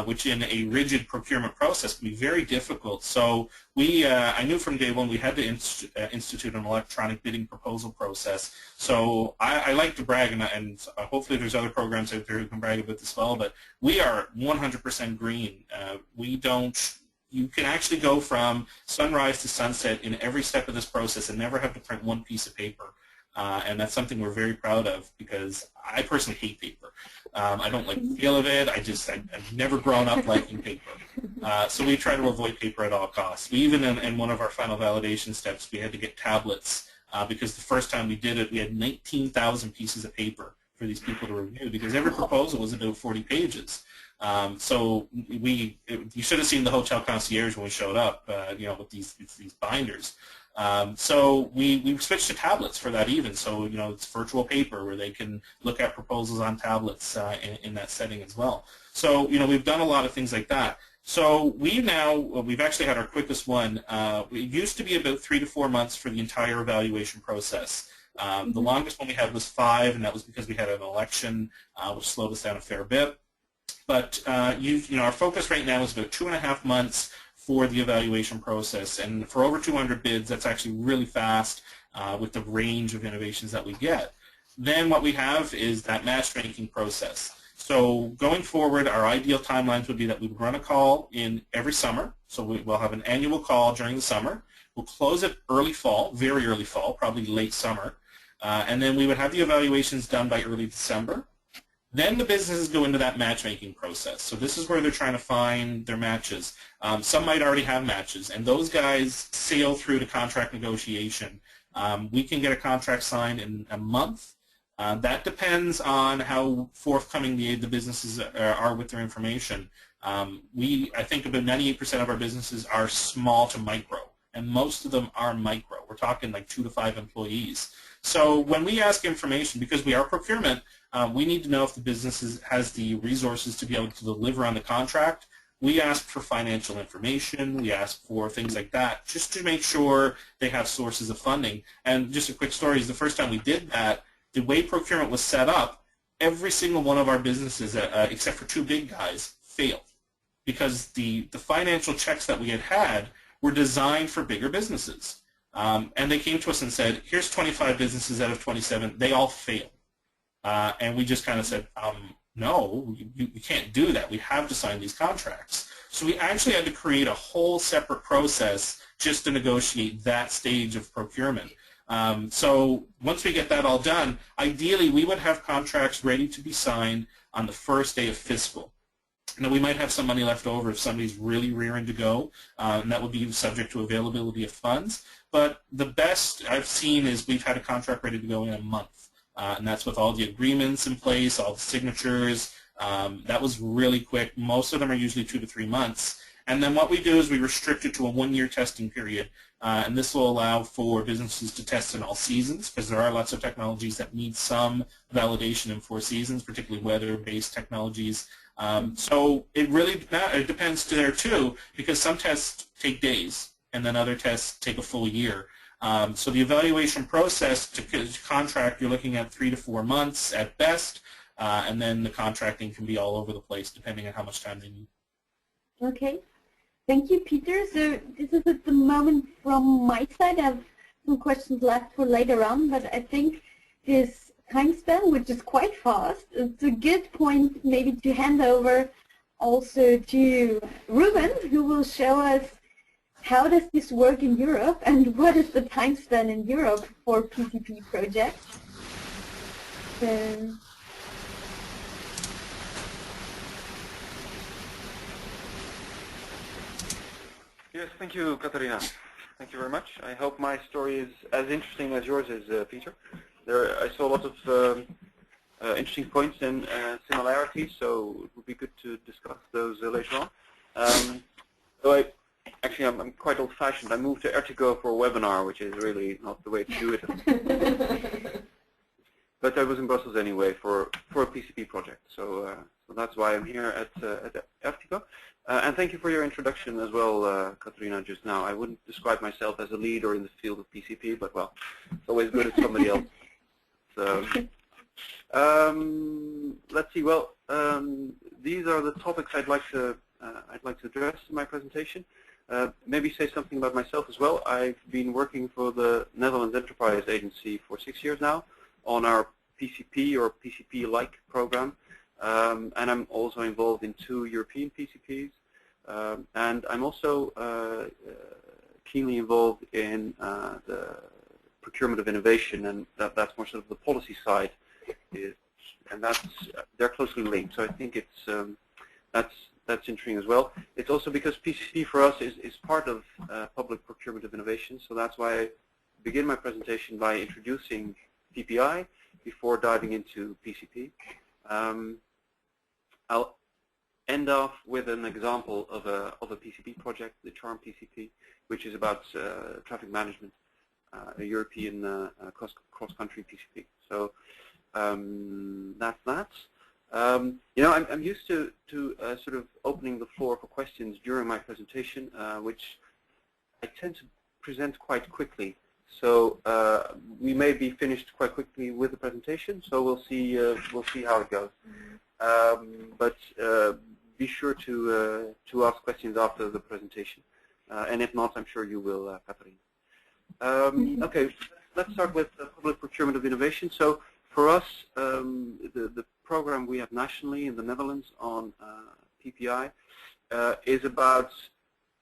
which in a rigid procurement process can be very difficult. So I knew from day one we had to institute an electronic bidding proposal process. So I like to brag, and hopefully there's other programs out there who can brag about this as well, but we are 100% green. You can actually go from sunrise to sunset in every step of this process and never have to print one piece of paper. And that's something we're very proud of, because I personally hate paper. I don't like the feel of it. I've never grown up liking paper. So we try to avoid paper at all costs. We even, in one of our final validation steps, we had to get tablets, because the first time we did it, we had 19,000 pieces of paper for these people to review, because every proposal was about 40 pages. So you should have seen the hotel concierge when we showed up, with these binders. So we switched to tablets for that even. So it's virtual paper where they can look at proposals on tablets in that setting as well. So we've done a lot of things like that. So we've actually had our quickest one. It used to be about 3 to 4 months for the entire evaluation process. The longest one we had was 5, and that was because we had an election, which slowed us down a fair bit. But our focus right now is about 2.5 months for the evaluation process. And for over 200 bids, that's actually really fast with the range of innovations that we get. Then what we have is that matchmaking process. So going forward, our ideal timelines would be that we would run a call in every summer. So we'll have an annual call during the summer. We'll close it early fall, very early fall, probably late summer. And then we would have the evaluations done by early December. Then the businesses go into that matchmaking process. So this is where they're trying to find their matches. Some might already have matches, and those guys sail through to contract negotiation. We can get a contract signed in a month. That depends on how forthcoming the businesses are with their information. I think about 98% of our businesses are small to micro, and most of them are micro. We're talking like 2 to 5 employees. So when we ask information, because we are procurement, we need to know if the business has the resources to be able to deliver on the contract. We ask for financial information. We ask for things like that just to make sure they have sources of funding. And just a quick story is the first time we did that, the way procurement was set up, every single one of our businesses, except for 2 big guys, failed because the financial checks that we had were designed for bigger businesses. And they came to us and said, here's 25 businesses out of 27. They all failed. And we just kind of said, no, you can't do that. We have to sign these contracts. So we actually had to create a whole separate process just to negotiate that stage of procurement. So once we get that all done, ideally we would have contracts ready to be signed on the first day of fiscal. Now we might have some money left over if somebody's really rearing to go, and that would be subject to availability of funds. But the best I've seen is we've had a contract ready to go in a month, and that's with all the agreements in place, all the signatures. That was really quick. Most of them are usually 2 to 3 months. And then what we do is we restrict it to a 1-year testing period, and this will allow for businesses to test in all seasons, because there are lots of technologies that need some validation in 4 seasons, particularly weather-based technologies. So it really depends there too, because some tests take days, and then other tests take a full year. So the evaluation process to contract, you're looking at 3 to 4 months at best, and then the contracting can be all over the place depending on how much time they need. Okay. Thank you, Peter. So this is at the moment from my side. I have some questions left for later on, but I think this time span, which is quite fast, it's a good point maybe to hand over also to Ruben, who will show us how does this work in Europe and what is the time span in Europe for PCP projects. So, yes, thank you, Katharina. Thank you very much. I hope my story is as interesting as yours is, Peter. I saw a lot of interesting points and similarities, so it would be good to discuss those later on. So I'm quite old-fashioned. I moved to Ertigo for a webinar, which is really not the way to do it. But I was in Brussels anyway for a PCP project, so that's why I'm here at Ertigo. And thank you for your introduction as well, Katharina, just now. I wouldn't describe myself as a leader in the field of PCP, but well, it's always good if somebody else. So, let's see. Well, these are the topics I'd like to address in my presentation. Maybe say something about myself as well. I've been working for the Netherlands Enterprise Agency for 6 years now on our PCP or PCP-like program. And I'm also involved in 2 European PCPs. And I'm also keenly involved in the procurement of innovation, and that's more sort of the policy side. And they're closely linked. So I think it's that's interesting as well. It's also because PCP for us is part of public procurement of innovation. So that's why I begin my presentation by introducing PPI before diving into PCP. I'll end off with an example of a PCP project, the Charm PCP, which is about traffic management, a European cross-country PCP. So that's that. You know, I'm used to sort of opening the floor for questions during my presentation, which I tend to present quite quickly. So we may be finished quite quickly with the presentation. So we'll see how it goes. But be sure to ask questions after the presentation. and if not, I'm sure you will, Katharina. Okay, let's start with public procurement of innovation. So for us, the program we have nationally in the Netherlands on PPI is about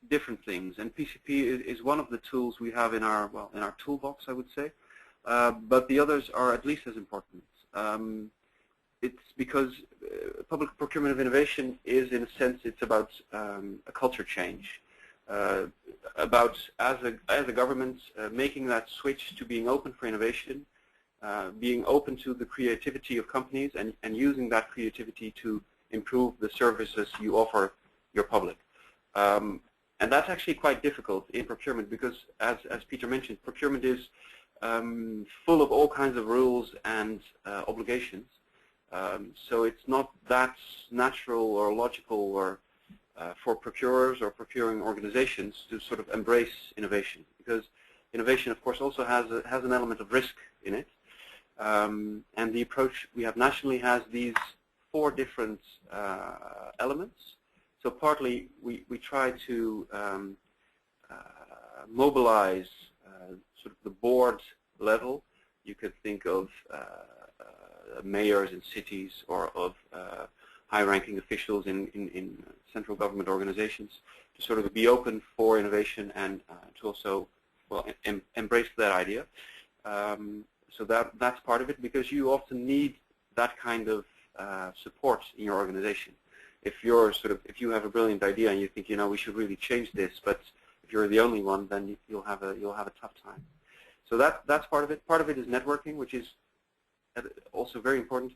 different things, and PCP is one of the tools we have in our toolbox, I would say. But the others are at least as important. It's because public procurement of innovation is, in a sense, it's about a culture change, about as a government making that switch to being open for innovation, being open to the creativity of companies, and using that creativity to improve the services you offer your public. And that's actually quite difficult in procurement because, as Peter mentioned, procurement is full of all kinds of rules and obligations. So it's not that natural or logical or for procurers or procuring organizations to sort of embrace innovation, because innovation, of course, also has an element of risk in it. And the approach we have nationally has these 4 different elements. So partly we try to mobilize sort of the board level. You could think of mayors in cities or of high-ranking officials in central government organizations to sort of be open for innovation and to also, well, embrace that idea. So that's part of it, because you often need that kind of support in your organization. If you have a brilliant idea and you think, we should really change this, but if you're the only one, then you'll have a tough time. So that's part of it. Part of it is networking, which is also very important.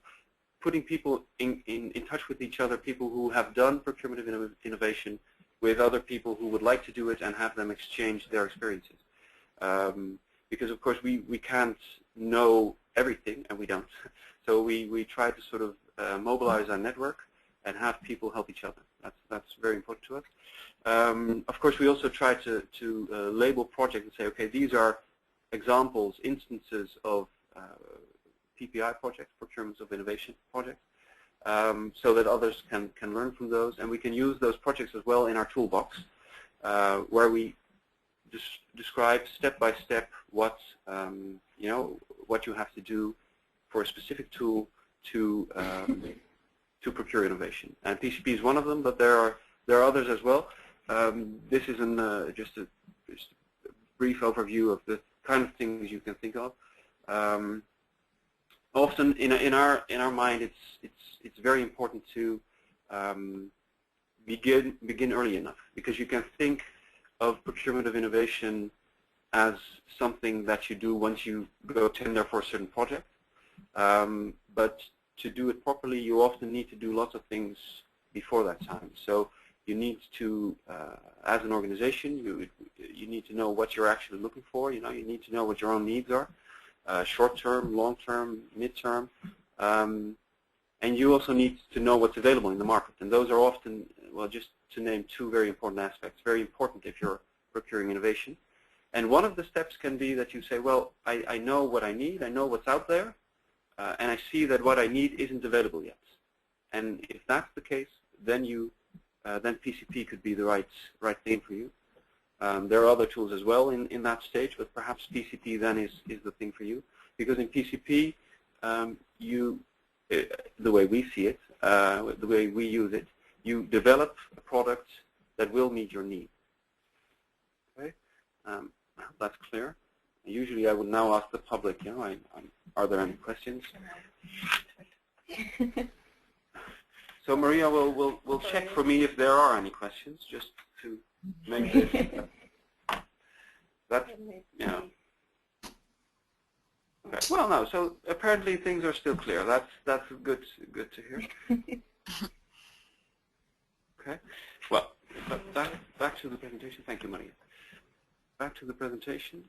Putting people in touch with each other, people who have done procurement of innovation, with other people who would like to do it, and have them exchange their experiences. Because of course we can't know everything, and we don't. So we try to sort of mobilize our network and have people help each other. That's very important to us. Of course, we also try to label projects and say, okay, these are examples, instances of PPI projects, procurements of innovation projects, so that others can learn from those, and we can use those projects as well in our toolbox, where we describe step by step what what you have to do for a specific tool to procure innovation. And PCP is one of them, but there are others as well. This is just a brief overview of the kind of things you can think of. Often in our mind, it's very important to begin early enough, because you can think of procurement of innovation as something that you do once you go tender for a certain project. But to do it properly, you often need to do lots of things before that time. So you need to, as an organization, you need to know what you're actually looking for. You need to know what your own needs are, short-term, long-term, mid-term, and you also need to know what's available in the market. And those are often, well, just to name 2 very important aspects, very important if you're procuring innovation. And one of the steps can be that you say, well, I know what I need, I know what's out there, and I see that what I need isn't available yet. And if that's the case, then then PCP could be the right thing for you. There are other tools as well in that stage, but perhaps PCP then is the thing for you, because in PCP, the way we see it, the way we use it, you develop a product that will meet your need. Okay, that's clear. Usually, I would now ask the public. Are there any questions? So Maria will check for me if there are any questions, just to make this. Okay. Well, no. So apparently things are still clear. That's good to hear. Okay. Well, back to the presentation. Thank you, Maria. Back to the presentation.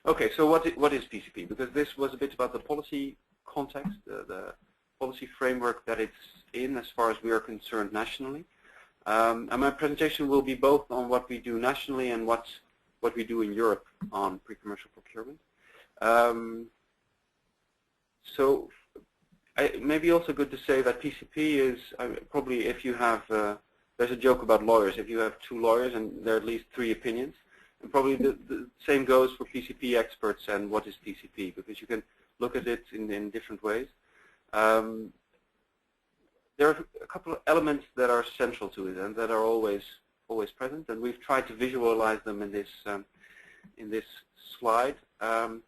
Okay. So what is PCP? Because this was a bit about the policy context, the policy framework that it's in as far as we are concerned nationally. And my presentation will be both on what we do nationally and what we do in Europe on pre-commercial procurement. So maybe also good to say that PCP is probably, if you have there's a joke about lawyers. If you have two lawyers and there are at least 3 opinions, and probably the same goes for PCP experts and what is PCP, because you can look at it in different ways. There are a couple of elements that are central to it and that are always present, and we've tried to visualize them in this slide. So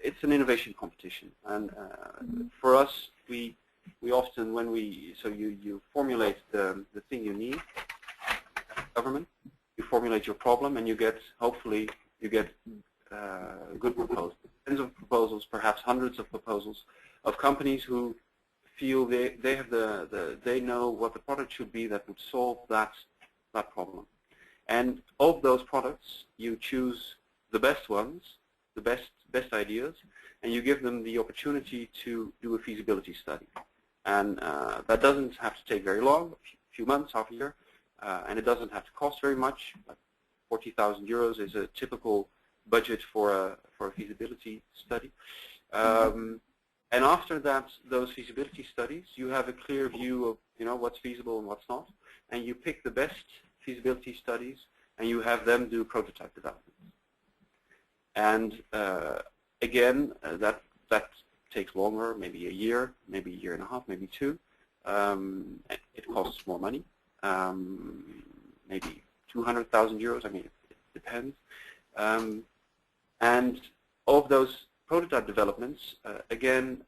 it's an innovation competition, and for us, we often, when you formulate the thing you need, government, you formulate your problem, and hopefully you get good proposals, tens of proposals, perhaps hundreds of proposals of companies who feel they know what the product should be that would solve that problem. And of those products, you choose the best ones, the best ideas, and you give them the opportunity to do a feasibility study. And that doesn't have to take very long, a few months, half a year, and it doesn't have to cost very much. 40,000 euros is a typical budget for a feasibility study. And after those feasibility studies, you have a clear view of what's feasible and what's not, and you pick the best feasibility studies and you have them do prototype development. And again, that takes longer, maybe a year and a half, maybe 2. It costs more money, maybe 200,000 euros. I mean, it depends. And of those prototype developments, again,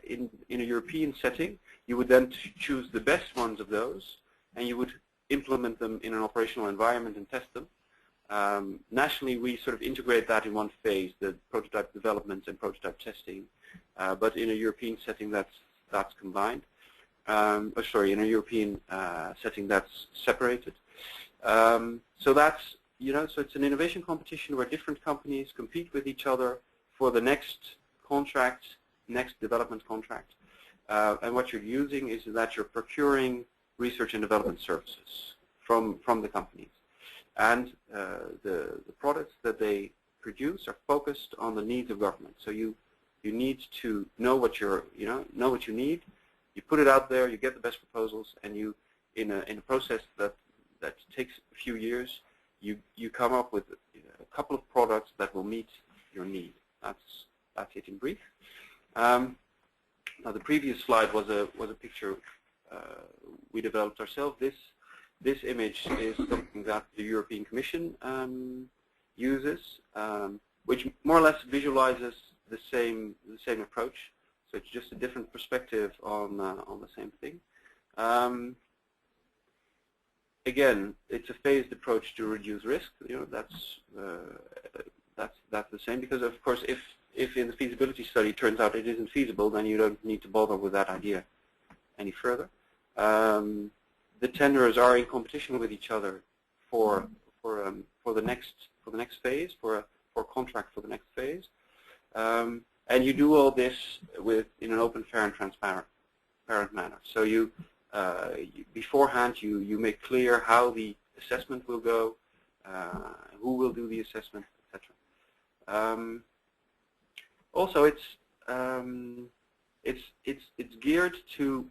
in a European setting, you would then choose the best ones of those, and you would implement them in an operational environment and test them. Nationally, we sort of integrate that in one phase, the prototype development and prototype testing. But in a European setting, that's combined. Sorry, in a European setting, that's separated. So that's so it's an innovation competition where different companies compete with each other for the next contract, next development contract. And what you're using is that you're procuring research and development services from the companies. And the products that they produce are focused on the needs of government. So you need to know what you need. You put it out there. You get the best proposals, and you in a process that takes a few years, you come up with a couple of products that will meet your need. That's it in brief. Now the previous slide was a picture we developed ourselves. This image is something that the European Commission uses, which more or less visualizes the same approach. So it's just a different perspective on the same thing. Again, it's a phased approach to reduce risk. That's the same, because of course if in the feasibility study it turns out it isn't feasible, then you don't need to bother with that idea any further. The tenderers are in competition with each other for the next phase, for a contract for the next phase, and you do all this in an open, fair, and transparent manner. So beforehand you make clear how the assessment will go, who will do the assessment, etc. Also, it's geared to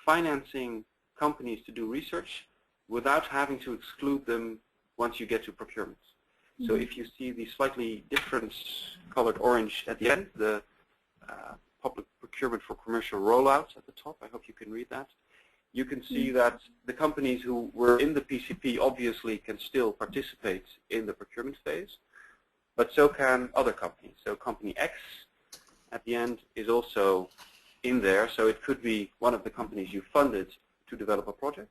financing companies to do research without having to exclude them once you get to procurements. Mm-hmm. So if you see the slightly different colored orange at the end, the public procurement for commercial rollouts at the top, I hope you can read that. You can see that the companies who were in the PCP obviously can still participate in the procurement phase, but so can other companies. So company X at the end is also in there. So it could be one of the companies you funded to develop a product,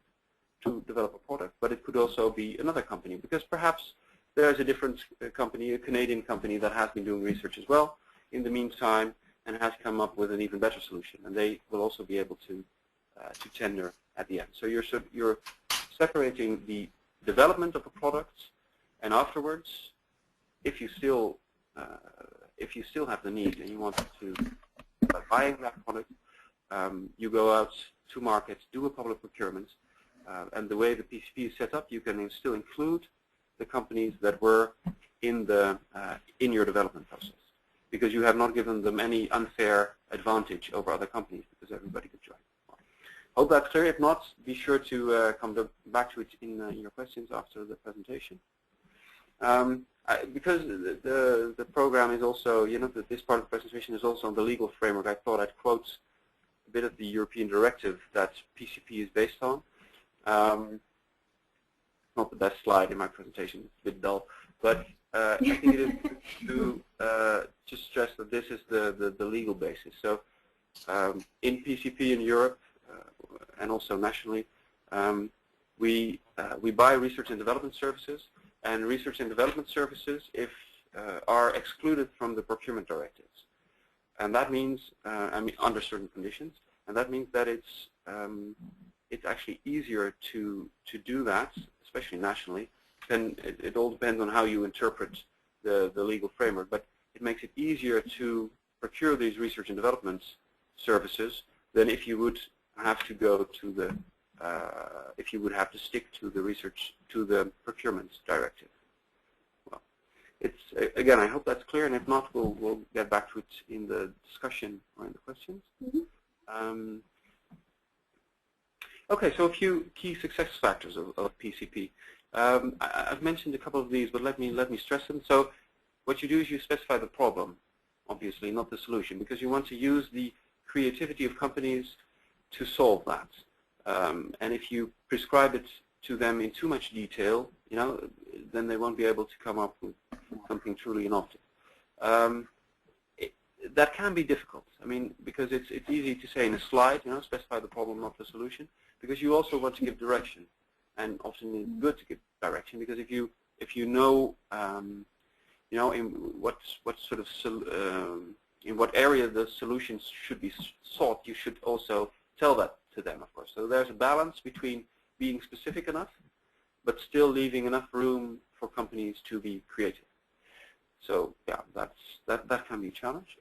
but it could also be another company, because perhaps there's a different company, a Canadian company that has been doing research as well in the meantime and has come up with an even better solution, and they will also be able to tender at the end. So you're separating the development of a product, and afterwards, if you still have the need and you want to buying that product, you go out to market, do a public procurement, and the way the PCP is set up, you can still include the companies that were in your development process, because you have not given them any unfair advantage over other companies, because everybody could join. Hope that's clear. If not, be sure to come back to it in your questions after the presentation. Because the program is also, this part of the presentation is also on the legal framework, I thought I'd quote a bit of the European directive that PCP is based on. Not the best slide in my presentation, it's a bit dull, but I think it is to just stress that this is the legal basis. So in PCP in Europe and also nationally, we buy research and development services, and research and development services are excluded from the procurement directives. And that means, under certain conditions, and that means that it's actually easier to do that, especially nationally. Then it all depends on how you interpret the legal framework, but it makes it easier to procure these research and development services than if you would have to go to the if you would have to stick to the procurement directive. Well, again, I hope that's clear, and if not, we'll get back to it in the discussion or in the questions. Mm-hmm. Okay, so a few key success factors of PCP. I've mentioned a couple of these, but let me stress them. So what you do is you specify the problem, obviously, not the solution, because you want to use the creativity of companies to solve that. And if you prescribe it to them in too much detail, then they won't be able to come up with something truly innovative. That can be difficult. I mean, because it's easy to say in a slide, specify the problem, not the solution, because you also want to give direction, and often it's good to give direction, because if you know, in what sort of in what area the solutions should be sought, you should also tell that to them, of course. So there's a balance between being specific enough, but still leaving enough room for companies to be creative. So yeah, that can be a challenge.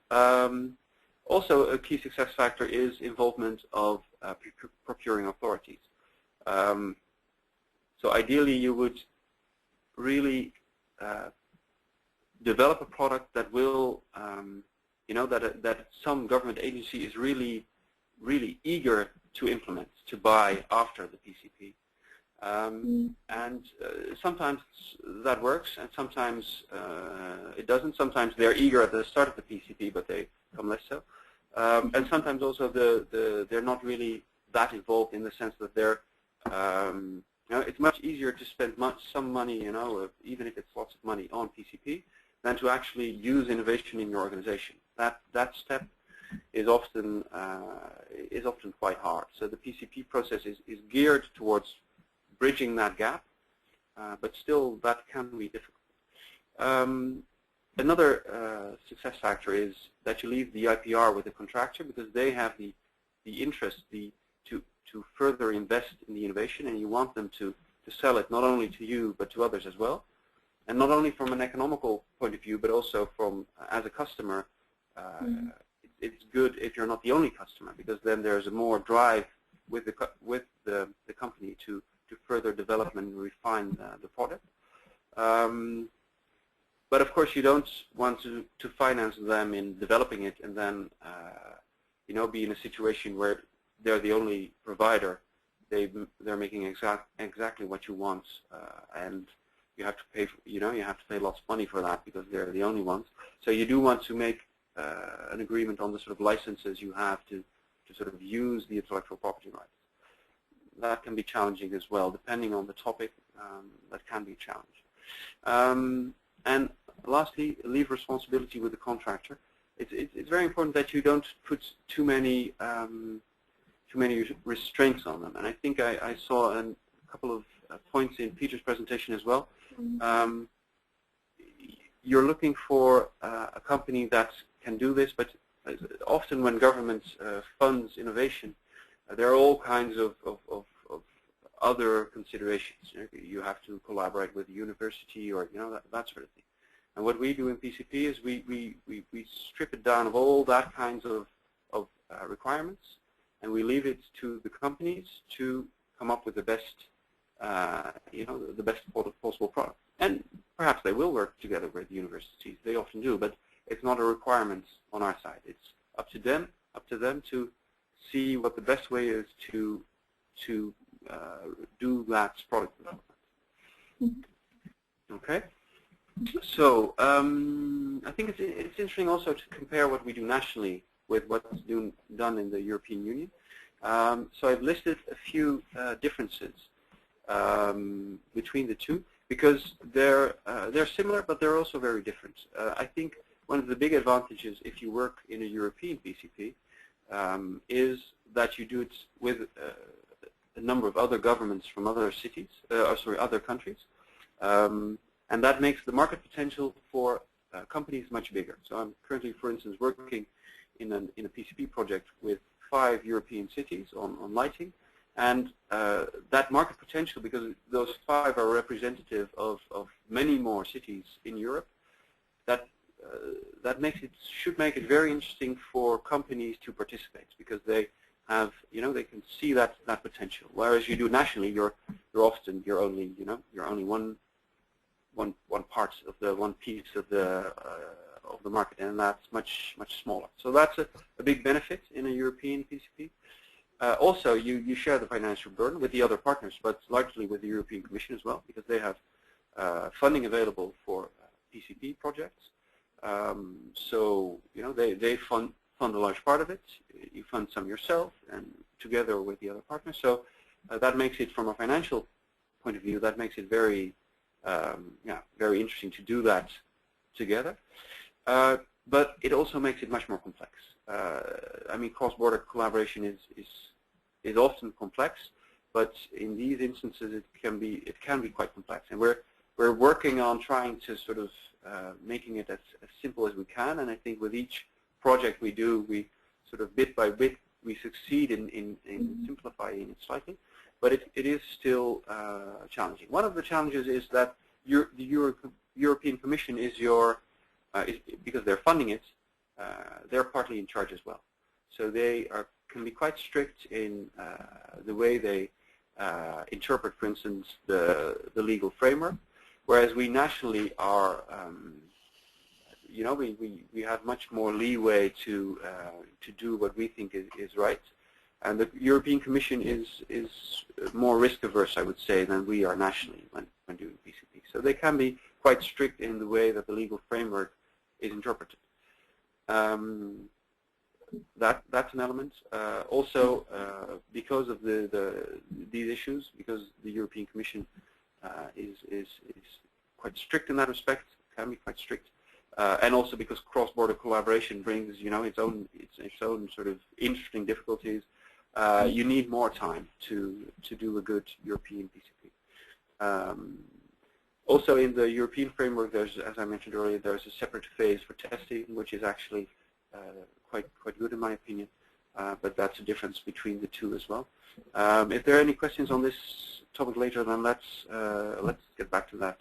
Also, a key success factor is involvement of procuring authorities. So ideally, you would really develop a product that will, that some government agency is really eager to implement, to buy after the PCP. And sometimes that works, and sometimes it doesn't. Sometimes they're eager at the start of the PCP, but they come less so. And sometimes also they're not really that involved, in the sense that they're, it's much easier to spend some money, even if it's lots of money on PCP, than to actually use innovation in your organization. That step is often quite hard. So the PCP process is geared towards bridging that gap, but still that can be difficult. Another success factor is that you leave the IPR with the contractor, because they have the interest to further invest in the innovation, and you want them to sell it not only to you but to others as well, and not only from an economical point of view, but also from as a customer. It's good if you're not the only customer, because then there's a more drive with the company to further develop and refine the product. But of course, you don't want to finance them in developing it and then be in a situation where they're the only provider. They're making exactly what you want, and you have to pay. You have to pay lots of money for that, because they're the only ones. So you do want to make an agreement on the sort of licenses you have to sort of use the intellectual property rights. That can be challenging as well, depending on the topic. That can be a challenge. And lastly, leave responsibility with the contractor. It's very important that you don't put too many restraints on them. And I think I saw a couple of points in Peter's presentation as well. You're looking for a company that can do this, but often when government funds innovation, there are all kinds of other considerations. You have to collaborate with the university, or that sort of thing. And what we do in PCP is we strip it down of all that kinds of requirements, and we leave it to the companies to come up with the best, the best possible product. And perhaps they will work together with the universities. They often do, but it's not a requirement on our side. It's up to them to see what the best way is to do that product development. Okay. So I think it's interesting also to compare what we do nationally with what's done in the European Union. So I've listed a few differences between the two, because they're similar, but they're also very different. I think one of the big advantages if you work in a European PCP is that you do it with a number of other governments from other cities, other countries, and that makes the market potential for companies much bigger. So I'm currently, for instance, working in a PCP project with 5 European cities on lighting, and that market potential, because those 5 are representative of many more cities in Europe, that should make it very interesting for companies to participate, because they have, they can see that potential. Whereas you do nationally, you're only one part of one piece of the market, and that's much smaller. So that's a big benefit in a European PCP. Also, you share the financial burden with the other partners, but largely with the European Commission as well, because they have funding available for PCP projects. So they fund a large part of it. You fund some yourself, and together with the other partners. So that makes it, from a financial point of view, that makes it very very interesting to do that together. But it also makes it much more complex. I mean, cross-border collaboration is often complex, but in these instances it can be quite complex, and we're working on trying to sort of making it as simple as we can. And I think with each project we do, we sort of bit by bit we succeed in simplifying it slightly, but it is still challenging. One of the challenges is that the European Commission is because they're funding it, they're partly in charge as well. So they can be quite strict in the way they interpret, for instance, the legal framework, whereas we nationally are, we have much more leeway to do what we think is right. And the European Commission is more risk-averse, I would say, than we are nationally when doing PCP. So they can be quite strict in the way that the legal framework is interpreted. That's an element. Also, because of these issues, because the European Commission is quite strict in that respect, can be quite strict, and also because cross-border collaboration brings, its own sort of interesting difficulties. You need more time to do a good European PCP. Also, in the European framework, there's, as I mentioned earlier, there's a separate phase for testing, which is actually quite good in my opinion. But that's a difference between the two as well. If there are any questions on this topic later, then let's get back to that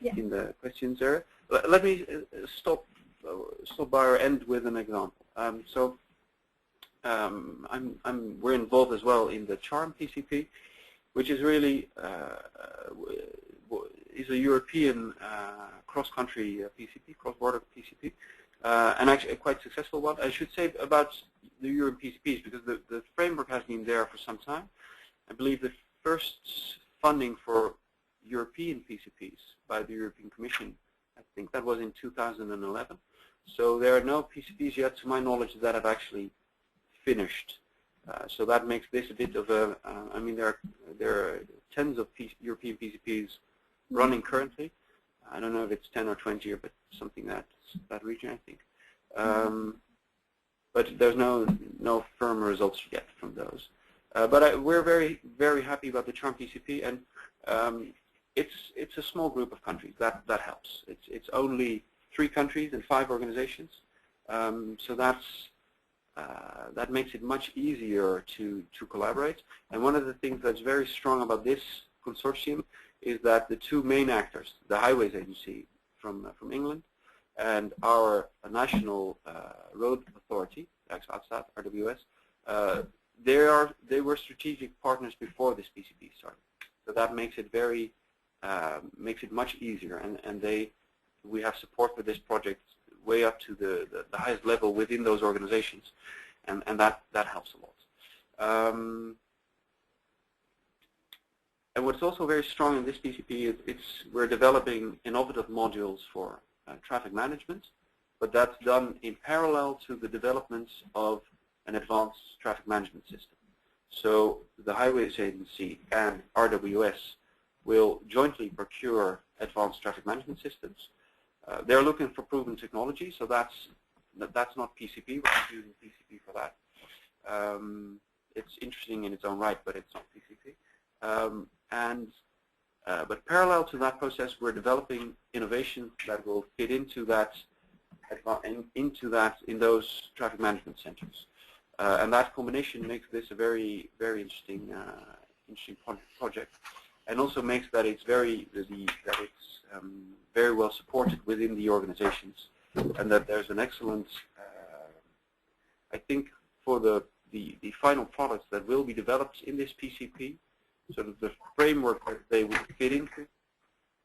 in the questions area. Let me stop by or end with an example. We're involved as well in the Charm PCP, which is really is a European cross-country PCP, cross-border PCP, and actually a quite successful one. I should say about the European PCPs, because the framework has been there for some time. I believe the first funding for European PCPs by the European Commission, I think that was in 2011. So there are no PCPs yet, to my knowledge, that have actually finished. So that makes this a bit of a, I mean, there are tens of European PCPs running currently. I don't know if it's 10 or 20, but something that region, I think. But there's no firm results yet from those. But we're very happy about the Charm PCP, and it's a small group of countries. That helps. It's only 3 countries and 5 organizations. So that makes it much easier to collaborate. And one of the things that's very strong about this consortium is that the 2 main actors, the Highways Agency from England and our national road authority, RWS, they were strategic partners before this PCP started. So that makes it makes it much easier, and we have support for this project way up to the highest level within those organizations. and that helps a lot. And what's also very strong in this PCP is we're developing innovative modules for traffic management, but that's done in parallel to the developments of an advanced traffic management system. So the Highways Agency and RWS will jointly procure advanced traffic management systems. They're looking for proven technology, so that's not PCP. We're not using PCP for that. It's interesting in its own right, but it's not PCP. But parallel to that process, we're developing innovation that will fit into that in those traffic management centers, and that combination makes this a very interesting project, and also makes that it's very well supported within the organizations, and that there's an excellent, I think, for the final products that will be developed in this PCP. So that the framework that they would fit into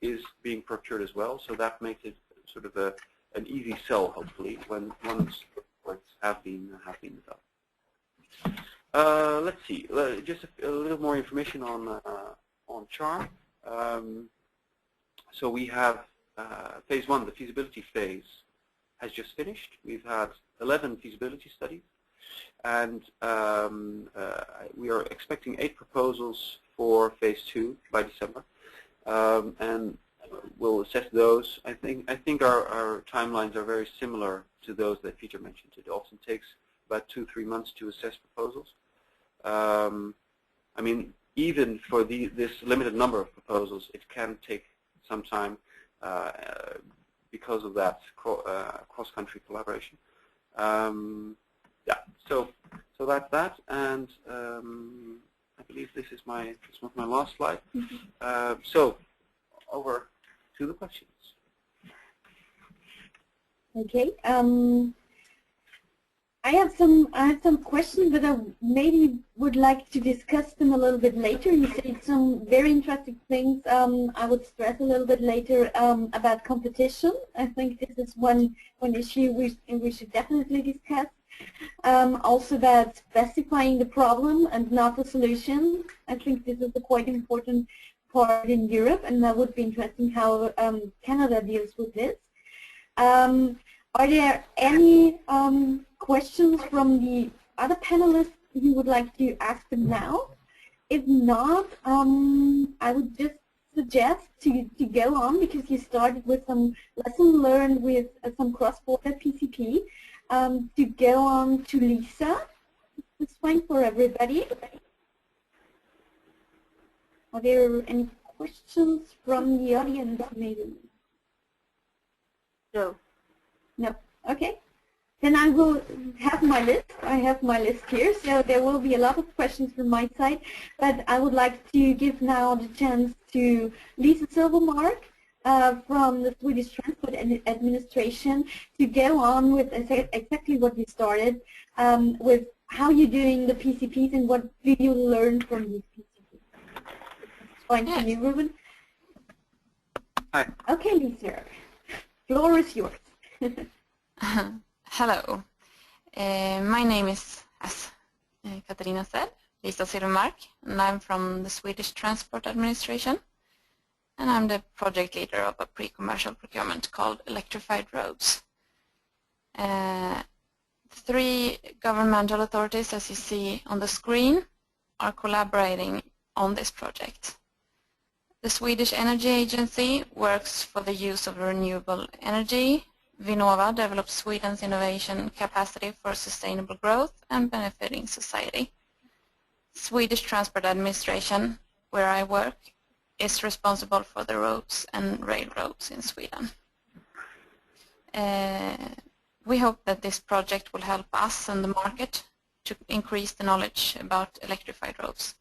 is being procured as well. So that makes it sort of an easy sell, hopefully, once works have been developed. Let's see, just a little more information on CHARM. So we have phase 1, the feasibility phase, has just finished. We've had 11 feasibility studies, and we are expecting 8 proposals for phase 2 by December, and we'll assess those. I think our timelines are very similar to those that Peter mentioned. It often takes about 2-3 months to assess proposals. I mean, even for this limited number of proposals, it can take some time because of that cross-country collaboration. Yeah, so that's that, and I believe this was my last slide. So over to the questions. Okay. I have some questions, but I maybe would like to discuss them a little bit later. You said some very interesting things. I would stress a little bit later about competition. I think this is one issue we should definitely discuss. Also about specifying the problem and not the solution. I think this is a quite important part in Europe, and that would be interesting how Canada deals with this. Are there any questions from the other panelists you would like to ask them now? If not, I would just suggest to go on, because you started with some lesson learned with some cross-border PCP, to go on to Lisa. It's fine for everybody. Are there any questions from the audience, maybe? No. No. Okay. Then I will have my list. I have my list here, so there will be a lot of questions from my side. But I would like to give now the chance to Lisa Silvemark from the Swedish Transport Administration to go on with exactly what you started, with how you're doing the PCPs and what do you learn from these PCPs. It's fine for you, Ruben? Hi. Okay, Lisa. Floor is yours. Hello. My name is, as Katharina said, Lisa Silvemark, and I'm from the Swedish Transport Administration, and I'm the project leader of a pre-commercial procurement called Electrified Roads. 3 governmental authorities, as you see on the screen, are collaborating on this project. The Swedish Energy Agency works for the use of renewable energy. Vinnova develops Sweden's innovation capacity for sustainable growth and benefiting society. Swedish Transport Administration, where I work, is responsible for the roads and railroads in Sweden. We hope that this project will help us and the market to increase the knowledge about electrified roads.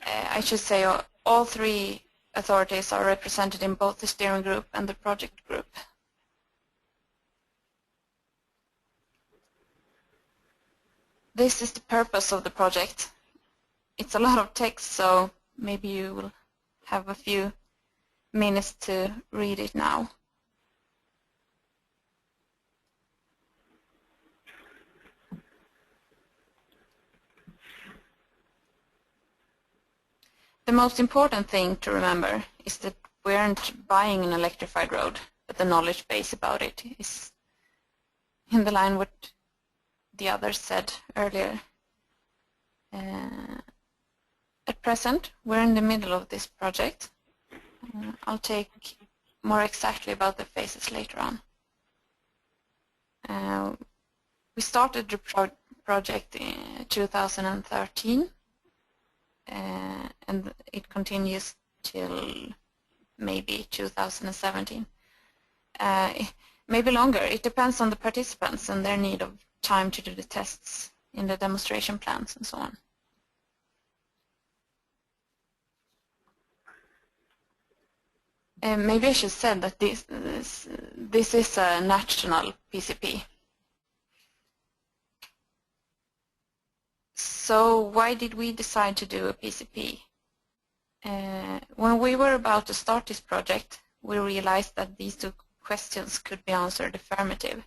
I should say all 3 authorities are represented in both the steering group and the project group. This is the purpose of the project. It's a lot of text, so maybe you will have a few minutes to read it now. The most important thing to remember is that we aren't buying an electrified road, but the knowledge base about it is in the line what the others said earlier. At present, we're in the middle of this project. I'll take more exactly about the phases later on. We started the project in 2013, and it continues till maybe 2017. Maybe longer. It depends on the participants and their need of time to do the tests in the demonstration plants and so on. Maybe I should say that this is a national PCP. So why did we decide to do a PCP? When we were about to start this project, we realized that these two questions could be answered affirmative.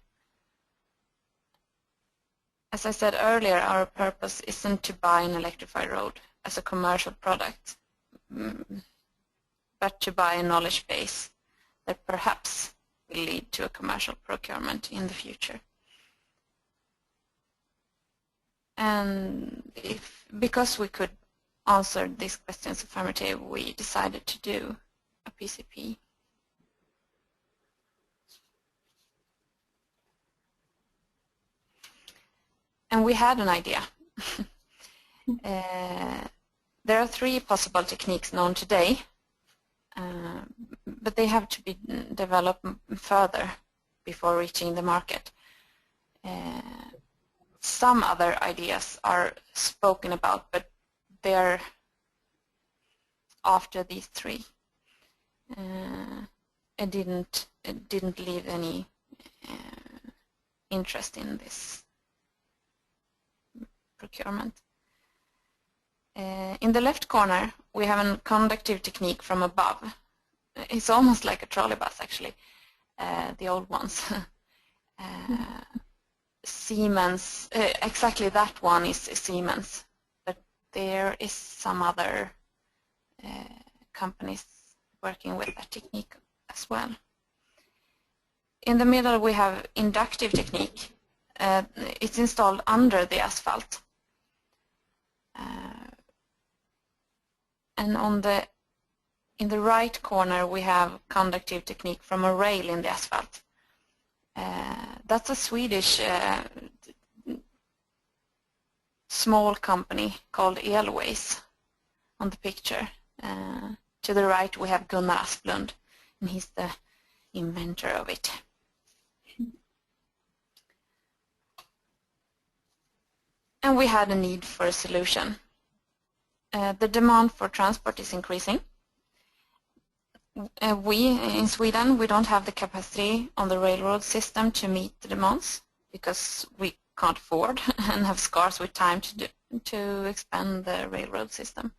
As I said earlier, our purpose isn't to buy an electrified road as a commercial product, but to buy a knowledge base that perhaps will lead to a commercial procurement in the future. And because we could answer these questions affirmative, we decided to do a PCP. And we had an idea. There are 3 possible techniques known today, but they have to be developed further before reaching the market. Some other ideas are spoken about, but they're after these 3. It didn't leave any interest in this procurement. In the left corner, we have a conductive technique from above. It's almost like a trolley bus, actually, the old ones. Siemens, exactly that one is Siemens, but there is some other companies working with that technique as well. In the middle, we have inductive technique. It's installed under the asphalt. And in the right corner, we have conductive technique from a rail in the asphalt. That's a Swedish small company called Elways on the picture. To the right, we have Gunnar Asplund, and he's the inventor of it. And we had a need for a solution. The demand for transport is increasing. In Sweden, we don't have the capacity on the railroad system to meet the demands because we can't afford and have scarce with time to expand the railroad system.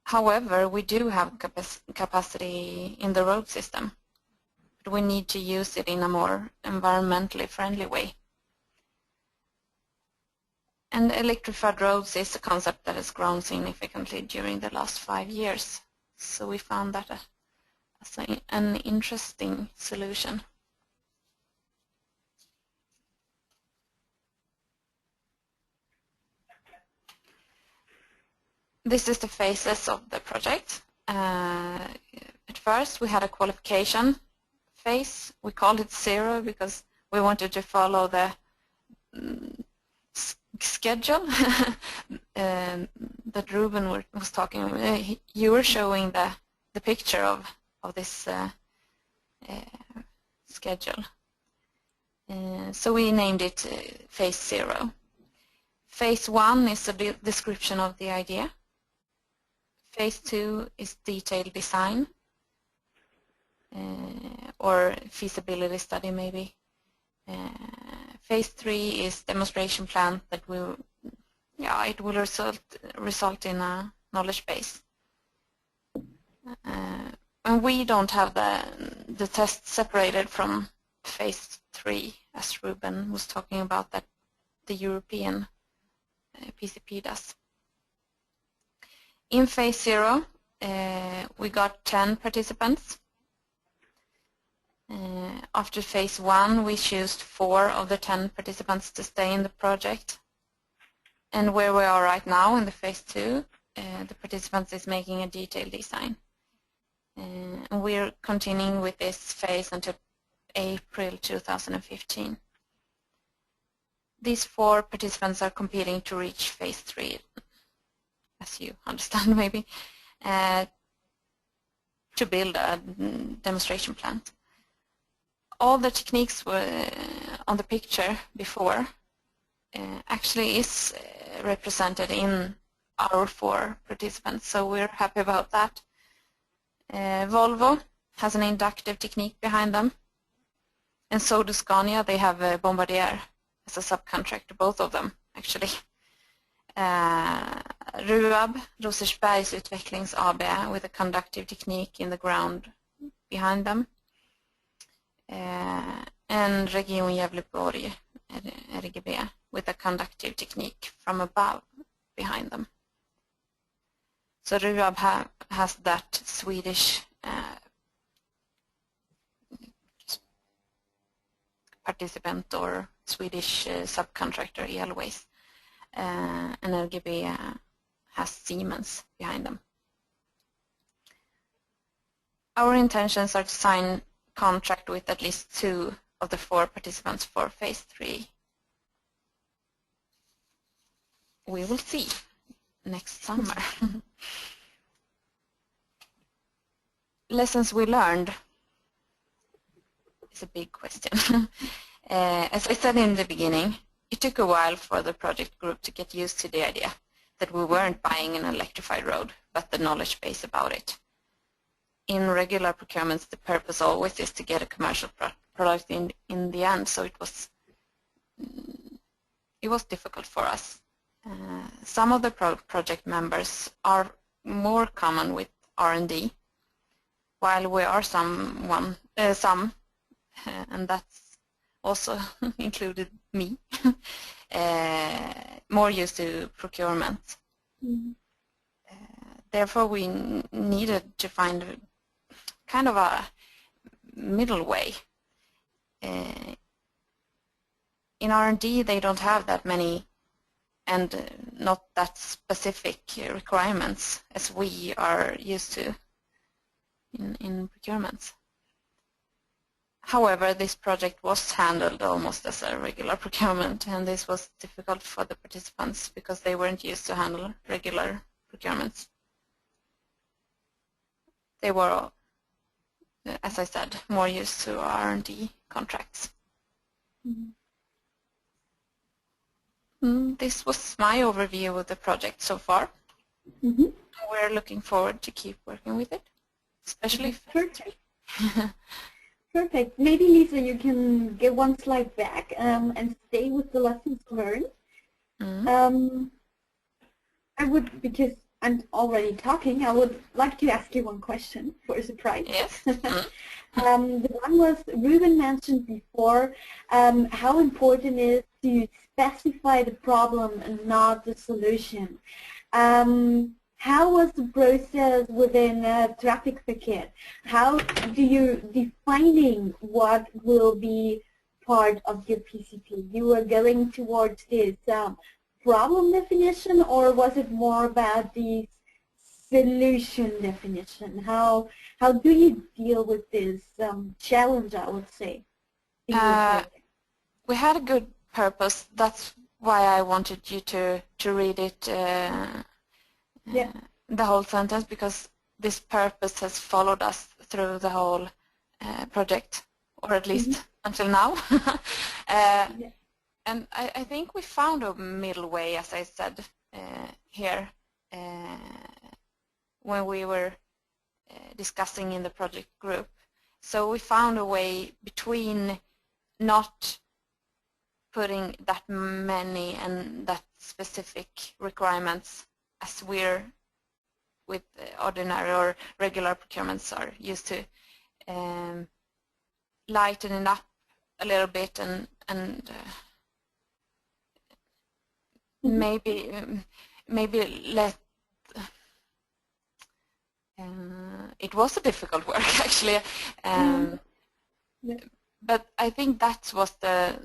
However, we do have capacity in the road system, but we need to use it in a more environmentally friendly way. And electrified roads is a concept that has grown significantly during the last 5 years. So we found that as an interesting solution. This is the phases of the project. At first, we had a qualification phase. We called it 0 because we wanted to follow the schedule that Ruben was talking about. You were showing the picture of this schedule. So we named it phase 0. Phase 1 is a description of the idea. Phase 2 is detailed design or feasibility study maybe. Phase 3 is demonstration plan that will result in a knowledge base. And we don't have the test separated from phase 3, as Ruben was talking about, that the European PCP does. In phase 0, we got 10 participants. After phase 1, we chose 4 of the 10 participants to stay in the project. And where we are right now in the phase 2, the participants is making a detailed design. And we're continuing with this phase until April 2015. These 4 participants are competing to reach phase 3, as you understand maybe, to build a demonstration plant. All the techniques were on the picture before actually is represented in our 4 participants, so we're happy about that. Volvo has an inductive technique behind them, and so does Scania. They have Bombardier as a subcontractor, both of them actually. Ruab, Rosersbergs Utvecklings AB, with a conductive technique in the ground behind them. And Region Gävleborg, RGB, with a conductive technique from above behind them. So Ruab has that Swedish participant or Swedish subcontractor, Elways, and RGB has Siemens behind them. Our intentions are to sign contract with at least 2 of the 4 participants for phase 3. We will see next summer. Lessons we learned is a big question. As I said in the beginning, it took a while for the project group to get used to the idea that we weren't buying an electrified road, but the knowledge base about it. In regular procurements, the purpose always is to get a commercial product in the end, so it was difficult for us. Some of the project members are more common with R&D, while we are some, and that's also included me, more used to procurement. Mm-hmm. Therefore, we needed to find kind of a middle way. In R&D, they don't have that many and not that specific requirements as we are used to in procurements. However, this project was handled almost as a regular procurement, and this was difficult for the participants because they weren't used to handle regular procurements. They were, as I said, more used to R&D contracts. Mm-hmm. This was my overview of the project so far. Mm-hmm. We're looking forward to keep working with it, especially Perfect. Perfect. Maybe, Lisa, you can get one slide back and stay with the lessons learned. Mm-hmm. I would, because I'm already talking, I would like to ask you one question for a surprise. Yes. The one was, Ruben mentioned before how important it is to specify the problem and not the solution. How was the process within Trafitverket? How do you defining what will be part of your PCP? You were going towards this problem definition, or was it more about the solution definition? How do you deal with this challenge, I would say? We had a good purpose. That's why I wanted you to read it, the whole sentence, because this purpose has followed us through the whole project, or at least until now. And I think we found a middle way, as I said here, when we were discussing in the project group. So we found a way between not putting that many and that specific requirements as we're with ordinary or regular procurements are used to, lighten it up a little bit and maybe let it was a difficult work actually, but I think that was the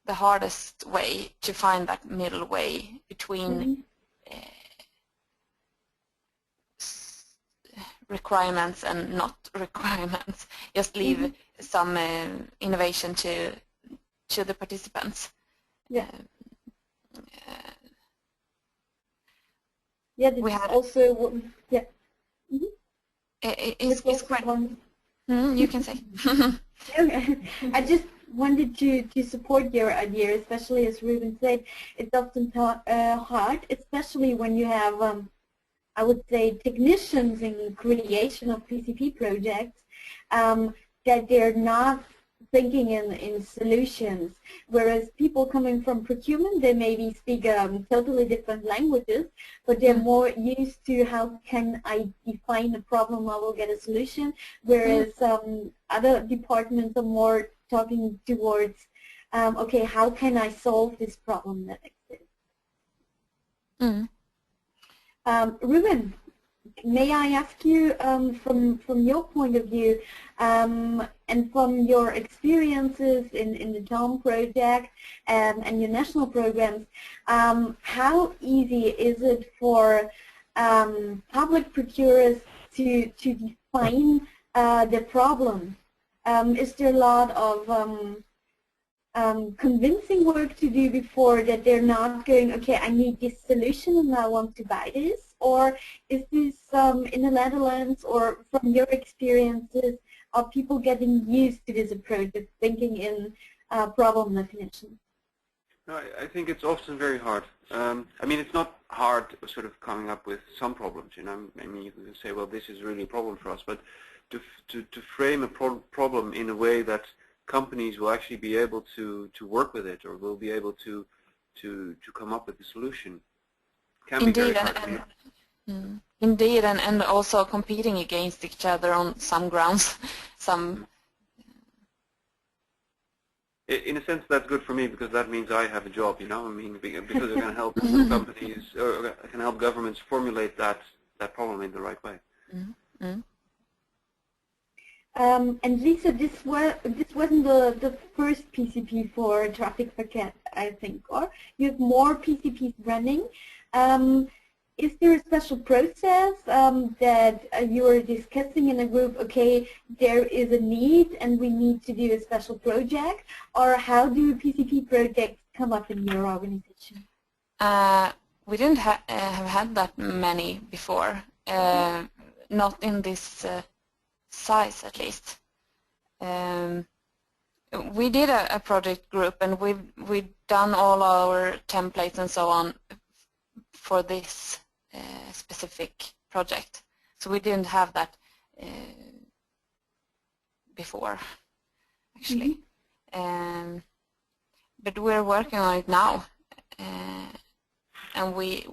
hardest way to find that middle way between requirements and not requirements. Just leave some innovation to the participants. Yeah. Yeah, We had also it's quite. You can say. Okay. I just wanted to support your idea, especially as Ruben said, it's often hard, especially when you have, I would say, technicians in creation of PCP projects, that they're not thinking in solutions, whereas people coming from procurement, they maybe speak totally different languages, but they're more used to how can I define a problem, I will get a solution, whereas other departments are more talking towards, okay, how can I solve this problem that exists? Ruben, may I ask you, from your point of view, and from your experiences in the TOM project and your national programs, how easy is it for public procurers to define the problem? Is there a lot of convincing work to do before that they're not going, okay, I need this solution and I want to buy this? Or is this in the Netherlands, or from your experiences, are people getting used to this approach of thinking in problem definition? No, I think it's often very hard. I mean, it's not hard sort of coming up with some problems, you know. I mean, you can say, well, this is really a problem for us, but to frame a problem in a way that companies will actually be able to work with it, or will be able to come up with a solution, can be very hard. Indeed, and also competing against each other on some grounds. In a sense, that's good for me, because that means I have a job, you know. I mean, because I can help companies, or I can help governments formulate that problem in the right way. And Lisa, this wasn't the first PCP for Trafitverket, I think, or you have more PCPs running. Is there a special process that you are discussing in a group, okay, there is a need and we need to do a special project, or how do PCP projects come up in your organization? We didn't have had that many before, not in this size at least. We did a project group, and we've done all our templates and so on for this specific project. So we didn't have that before, actually. But we're working on it now, and we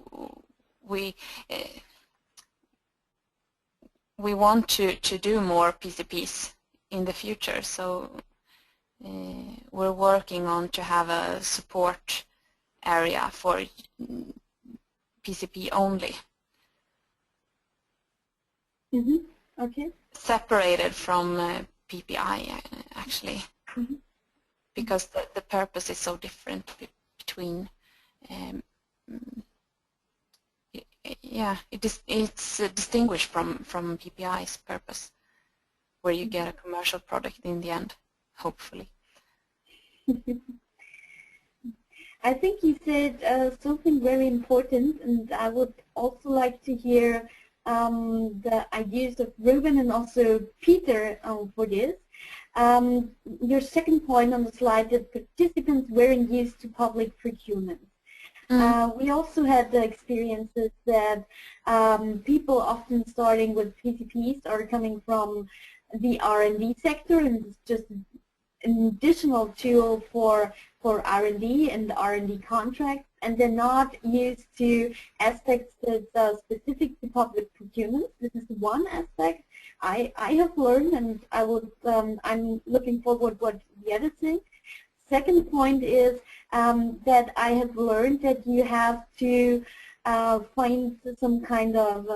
want to do more PCPs in the future, so we're working on to have a support area for PCP only. Okay. Separated from PPI, actually, because the purpose is so different between. Yeah, it's distinguished from PPI's purpose, where you get a commercial product in the end, hopefully. I think you said something very important, and I would also like to hear the ideas of Ruben and also Peter for this. Your second point on the slide, that participants weren't used to public procurement. We also had the experiences that people often starting with PCPs are coming from the R&D sector, and it's just an additional tool for R&D and R&D contracts, and they're not used to aspects that are specific to public procurement. This is one aspect I have learned, and I'm looking forward what the others think. Second point is that I have learned that you have to find some kind of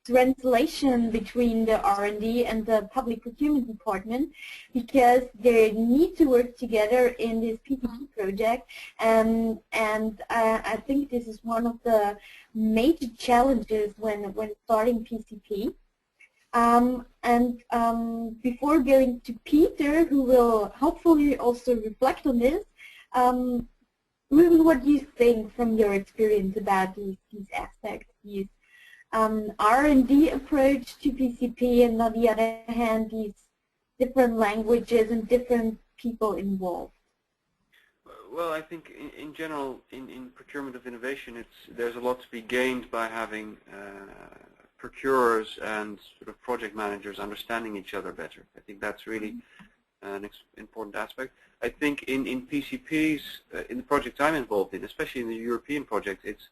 translation between the R&D and the public procurement department, because they need to work together in this PCP project, and I think this is one of the major challenges when starting PCP. Before going to Peter, who will hopefully also reflect on this, Ruben, what do you think from your experience about these aspects, these R&D approach to PCP, and on the other hand, these different languages and different people involved? Well, I think in general, in procurement of innovation, there's a lot to be gained by having procurers and sort of project managers understanding each other better. I think that's really an important aspect. I think in PCPs, in the project I'm involved in, especially in the European project, it's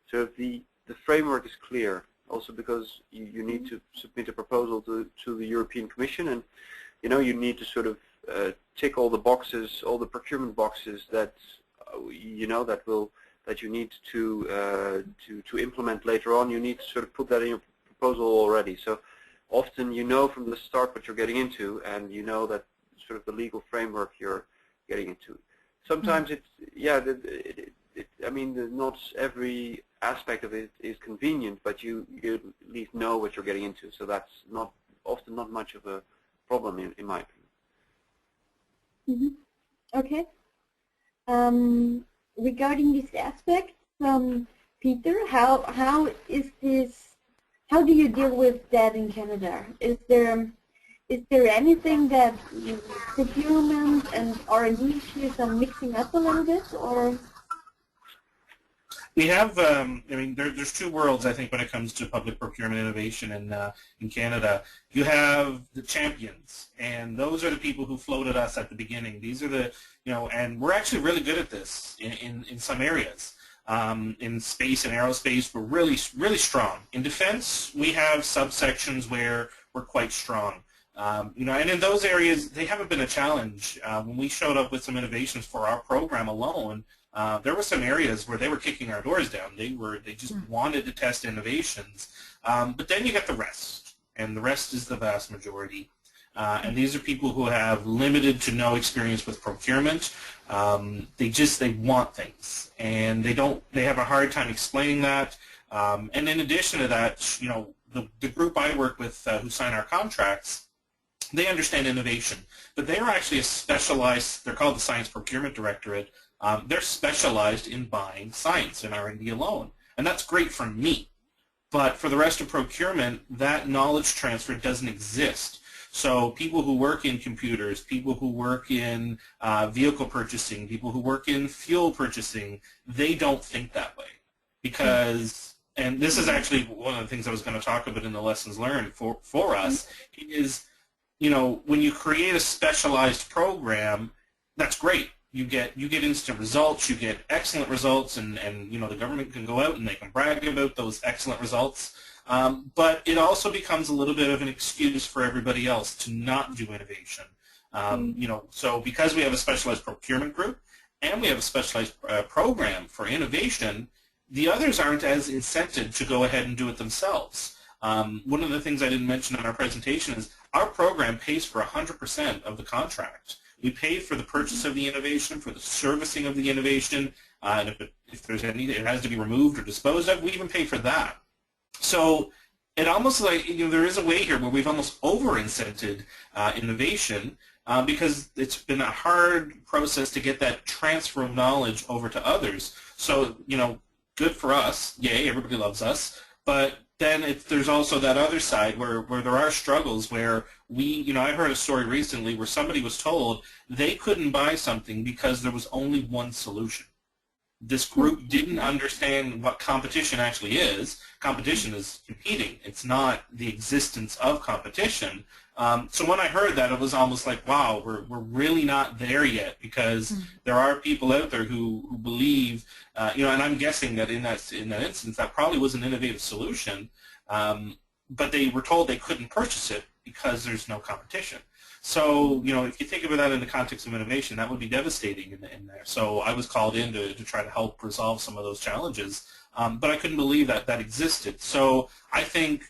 sort of the framework is clear. Also because you need to submit a proposal to the European Commission, and you need to sort of tick all the boxes, all the procurement boxes that that you need to implement later on. You need to sort of put that in your proposal already. So often from the start what you're getting into, and that sort of the legal framework you're getting into. Sometimes I mean, not every aspect of it is convenient, but you at least know what you're getting into. So that's often not much of a problem in my opinion. Okay. Regarding this aspect, Peter, how is this? How do you deal with that in Canada? Is there anything that procurement and R&D issues are mixing up a little bit, or? We have, I mean, there's two worlds, I think, when it comes to public procurement innovation in Canada. You have the champions, and those are the people who floated us at the beginning. These are the, and we're actually really good at this in some areas. In space and aerospace, we're really, really strong. In defense, we have subsections where we're quite strong. And in those areas, they haven't been a challenge. When we showed up with some innovations for our program alone, there were some areas where they were kicking our doors down. They just wanted to test innovations. But then you get the rest, and the rest is the vast majority. And these are people who have limited to no experience with procurement. They want things, and they have a hard time explaining that. And in addition to that, the group I work with who sign our contracts, they understand innovation, but they are actually a specialized, they're called the Science Procurement Directorate. They're specialized in buying science and R&D alone, and that's great for me. But for the rest of procurement, that knowledge transfer doesn't exist. So people who work in computers, people who work in vehicle purchasing, people who work in fuel purchasing, they don't think that way. Because, and this is actually one of the things I was going to talk about in the lessons learned for us, is, when you create a specialized program, that's great. You get instant results, you get excellent results, and the government can go out and they can brag about those excellent results. But it also becomes a little bit of an excuse for everybody else to not do innovation. So because we have a specialized procurement group and we have a specialized program for innovation, the others aren't as incented to go ahead and do it themselves. One of the things I didn't mention in our presentation is our program pays for 100% of the contract. We pay for the purchase of the innovation, for the servicing of the innovation, and if there's any, it has to be removed or disposed of, we even pay for that. So it almost like, there is a way here where we've almost over-incented innovation because it's been a hard process to get that transfer of knowledge over to others. So, good for us, yay, everybody loves us, but then there's also that other side where there are struggles where I heard a story recently where somebody was told they couldn't buy something because there was only one solution. This group didn't understand what competition actually is. Competition is competing. It's not the existence of competition. So when I heard that, it was almost like, wow, we're really not there yet, because there are people out there who believe, and I'm guessing that in that instance, that probably was an innovative solution, but they were told they couldn't purchase it because there's no competition. So, if you think about that in the context of innovation, that would be devastating in there. So I was called in to try to help resolve some of those challenges, but I couldn't believe that existed. So I think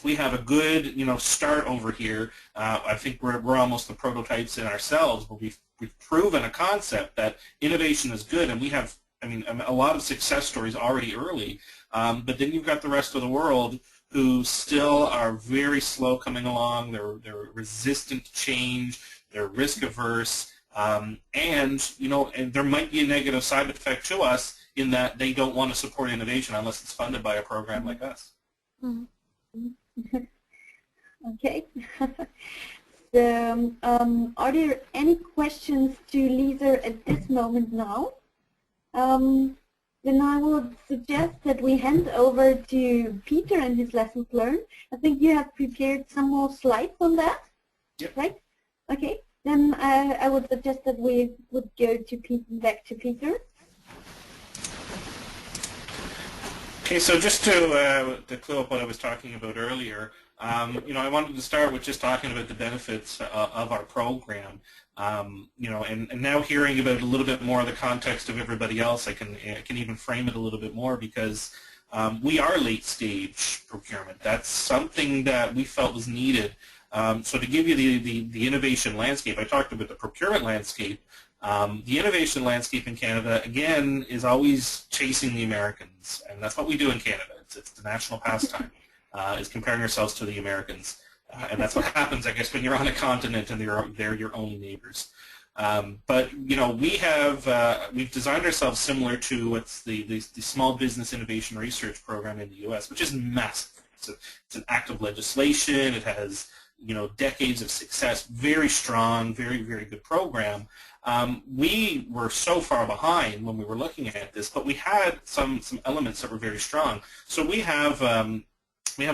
we have a good, start over here. I think we're almost the prototypes in ourselves, but we've proven a concept that innovation is good, and we have, a lot of success stories already early. But then you've got the rest of the world who still are very slow coming along. They're resistant to change. They're risk averse, and there might be a negative side effect to us in that they don't want to support innovation unless it's funded by a program like us. Okay. So, are there any questions to Lisa at this moment now? Then I would suggest that we hand over to Peter and his lessons learned. I think you have prepared some more slides on that, yep. Right? Okay. Then I would suggest that we would go to back to Peter. Okay, so just to clue up what I was talking about earlier, I wanted to start with just talking about the benefits of our program. And now hearing about a little bit more of the context of everybody else, I can even frame it a little bit more because we are late stage procurement. That's something that we felt was needed. So to give you the innovation landscape, I talked about the procurement landscape. The innovation landscape in Canada, again, is always chasing the Americans, and that's what we do in Canada. It's the national pastime, is comparing ourselves to the Americans. And that's what happens, I guess, when you're on a continent and they're your only neighbors. But we've designed ourselves similar to what's the Small Business Innovation Research Program in the U.S., which is massive. It's an active legislation. It has decades of success, very strong, very, very good program. We were so far behind when we were looking at this, but we had some elements that were very strong. So we have a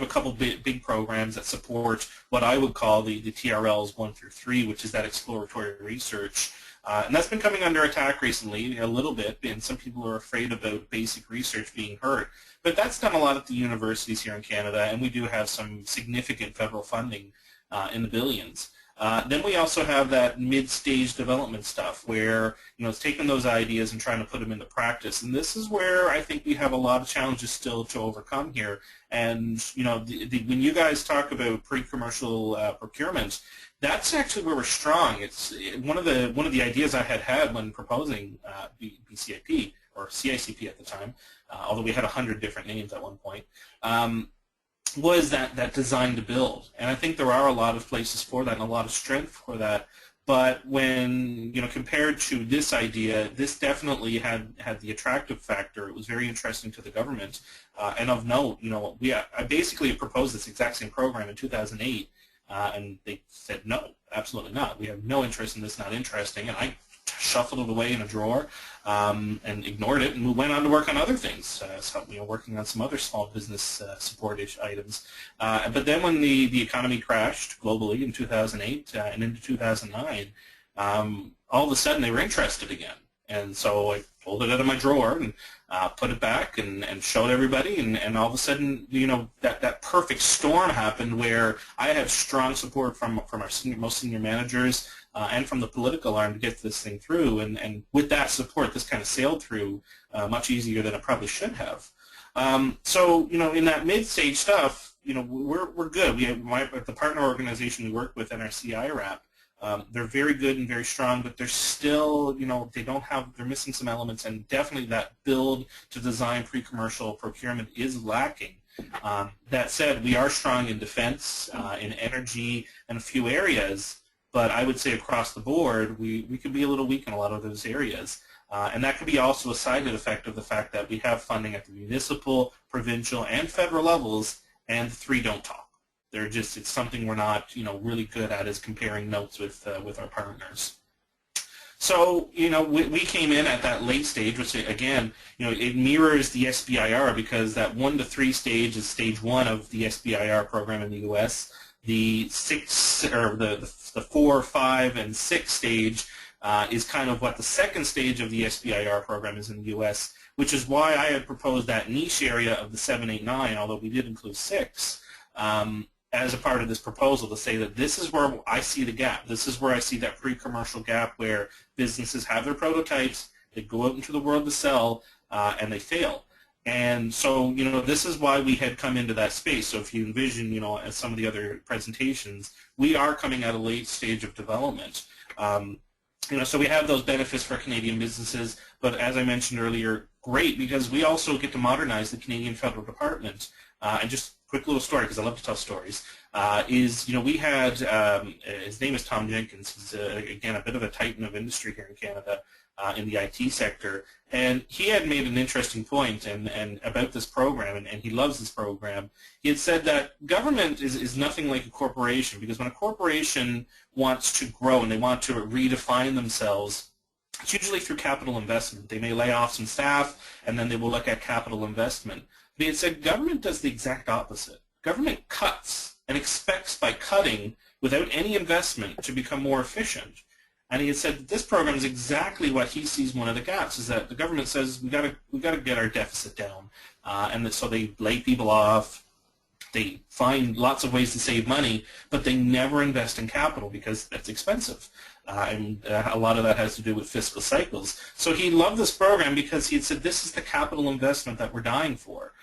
couple big programs that support what I would call the TRLs 1 through 3, which is that exploratory research. And that's been coming under attack recently a little bit, and some people are afraid about basic research being hurt. But that's done a lot at the universities here in Canada, and we do have some significant federal funding in the billions. Then we also have that mid-stage development stuff where it's taking those ideas and trying to put them into practice. And this is where I think we have a lot of challenges still to overcome here. And when you guys talk about pre-commercial procurement, that's actually where we're strong. It's one of the ideas I had when proposing BCIP or CICP at the time, although we had 100 different names at one point. Was that design to build, and I think there are a lot of places for that and a lot of strength for that. But when compared to this idea, this definitely had the attractive factor. It was very interesting to the government, and of note, I basically proposed this exact same program in 2008, and they said no, absolutely not. We have no interest in this, not interesting, and I shuffled it away in a drawer and ignored it, and we went on to work on other things, working on some other small business support-ish items. But then when the economy crashed globally in 2008 and into 2009, all of a sudden they were interested again. And so I pulled it out of my drawer and put it back and showed everybody, and all of a sudden, that perfect storm happened where I had strong support from our most senior managers and from the political arm to get this thing through, and with that support, this kind of sailed through much easier than it probably should have. So, in that mid-stage stuff, we're good. We have the partner organization we work with, NRC IRAP. They're very good and very strong, but they're still, they're missing some elements, and definitely that build to design pre-commercial procurement is lacking. That said, we are strong in defense, in energy, and a few areas, but I would say across the board, we could be a little weak in a lot of those areas. And that could be also a side effect of the fact that we have funding at the municipal, provincial, and federal levels, and the three don't talk. It's something we're not, really good at, is comparing notes with our partners. So, we came in at that late stage, which again, it mirrors the SBIR, because that 1 to 3 stage is stage 1 of the SBIR program in the U.S. The 4, 5, and 6 stage is kind of what the second stage of the SBIR program is in the U.S., which is why I had proposed that niche area of the 7, 8, 9, although we did include 6. As a part of this proposal, to say that this is where I see the gap. This is where I see that pre-commercial gap where businesses have their prototypes, they go out into the world to sell, and they fail. And so, this is why we had come into that space. So if you envision, as some of the other presentations, we are coming at a late stage of development. So we have those benefits for Canadian businesses, but as I mentioned earlier, great, because we also get to modernize the Canadian federal department. And just a quick little story, because I love to tell stories, we had, his name is Tom Jenkins. He's, again, a bit of a titan of industry here in Canada in the IT sector. And he had made an interesting point and about this program, and he loves this program. He had said that government is nothing like a corporation, because when a corporation wants to grow and they want to redefine themselves, it's usually through capital investment. They may lay off some staff, and then they will look at capital investment. But he had said government does the exact opposite. Government cuts and expects by cutting without any investment to become more efficient. And he had said that this program is exactly what he sees one of the gaps, is that the government says we've got to get our deficit down, and so they lay people off, they find lots of ways to save money, but they never invest in capital because that's expensive, and a lot of that has to do with fiscal cycles. So he loved this program because he had said this is the capital investment that we're dying for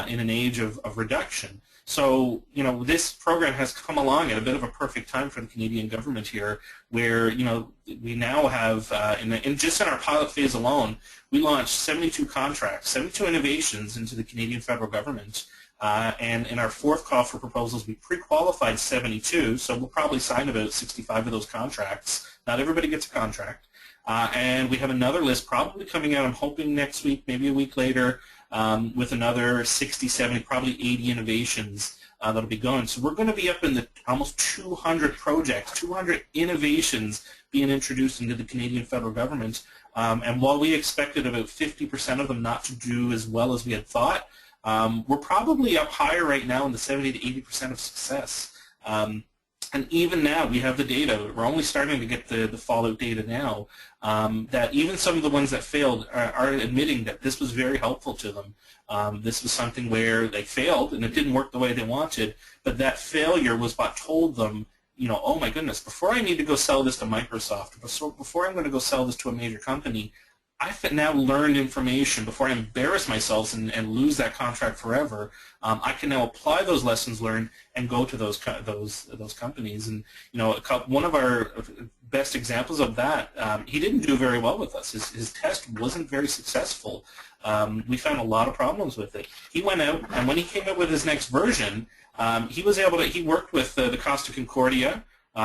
in an age of reduction. So, this program has come along at a bit of a perfect time for the Canadian government here, where, we now have, just in our pilot phase alone, we launched 72 contracts, 72 innovations into the Canadian federal government. And in our fourth call for proposals, we pre-qualified 72, so we'll probably sign about 65 of those contracts. Not everybody gets a contract. And we have another list probably coming out, I'm hoping next week, maybe a week later, with another 60, 70, probably 80 innovations that'll be going. So we're going to be up in the almost 200 projects, 200 innovations being introduced into the Canadian federal government. And while we expected about 50% of them not to do as well as we had thought, we're probably up higher right now in the 70 to 80% of success. And even now, we have the data. We're only starting to get the fallout data now, that even some of the ones that failed are admitting that this was very helpful to them. This was something where they failed and it didn't work the way they wanted, but that failure was what told them, oh my goodness, before I need to go sell this to Microsoft, before I'm going to go sell this to a major company, I've now learned information before I embarrass myself and lose that contract forever. I can now apply those lessons learned and go to those companies. And one of our best examples of that, he didn't do very well with us. His test wasn't very successful. We found a lot of problems with it. He went out, and when he came out with his next version, he worked with the Costa Concordia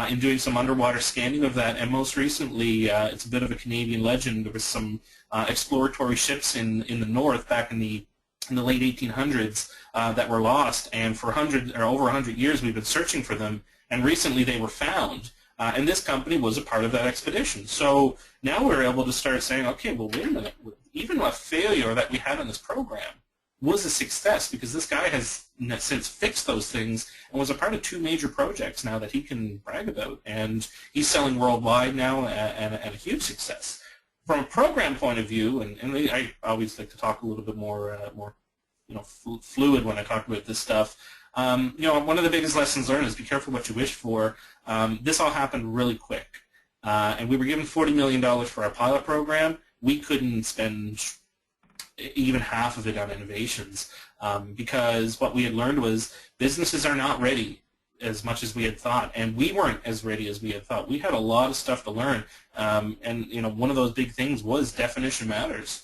in doing some underwater scanning of that, and most recently, it's a bit of a Canadian legend. There was some exploratory ships in the north back in the late 1800s that were lost, and for over 100 years we've been searching for them, and recently they were found, and this company was a part of that expedition. So now we're able to start saying, okay, well, wait a minute, even a failure that we had in this program was a success, because this guy has since fixed those things and was a part of 2 major projects now that he can brag about, and he's selling worldwide now and a huge success. From a program point of view, and I always like to talk a little bit more fluid when I talk about this stuff. One of the biggest lessons learned is be careful what you wish for. This all happened really quick, and we were given $40 million for our pilot program. We couldn't spend even half of it on innovations, because what we had learned was businesses are not ready as much as we had thought, and we weren't as ready as we had thought. We had a lot of stuff to learn, and one of those big things was definition matters.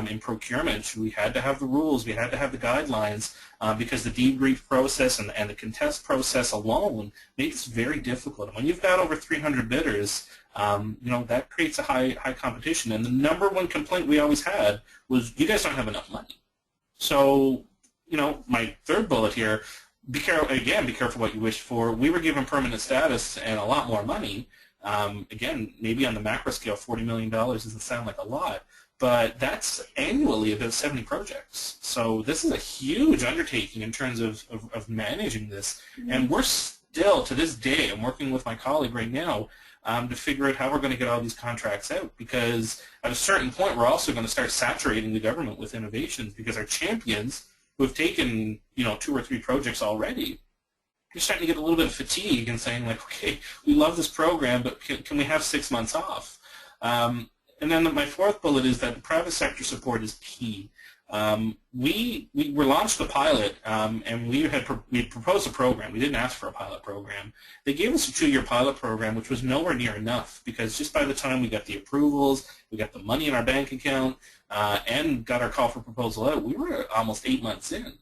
In procurement, we had to have the rules, we had to have the guidelines, because the debrief process and the contest process alone made this very difficult. And when you've got over 300 bidders, that creates a high competition. And the number one complaint we always had was, you guys don't have enough money. So, my third bullet here, be careful what you wish for. We were given permanent status and a lot more money. Again, maybe on the macro scale, $40 million doesn't sound like a lot, but that's annually about 70 projects. So this is a huge undertaking in terms of managing this. Mm-hmm. And we're still, to this day, I'm working with my colleague right now to figure out how we're going to get all these contracts out, because at a certain point we're also going to start saturating the government with innovations, because our champions who have taken 2 or 3 projects already, you're starting to get a little bit of fatigue and saying, like, okay, we love this program, but can we have 6 months off? And then my fourth bullet is that the private sector support is key. we launched the pilot, and we proposed a program. We didn't ask for a pilot program. They gave us a 2-year pilot program, which was nowhere near enough, because just by the time we got the approvals, we got the money in our bank account, and got our call for proposal out, we were almost 8 months in.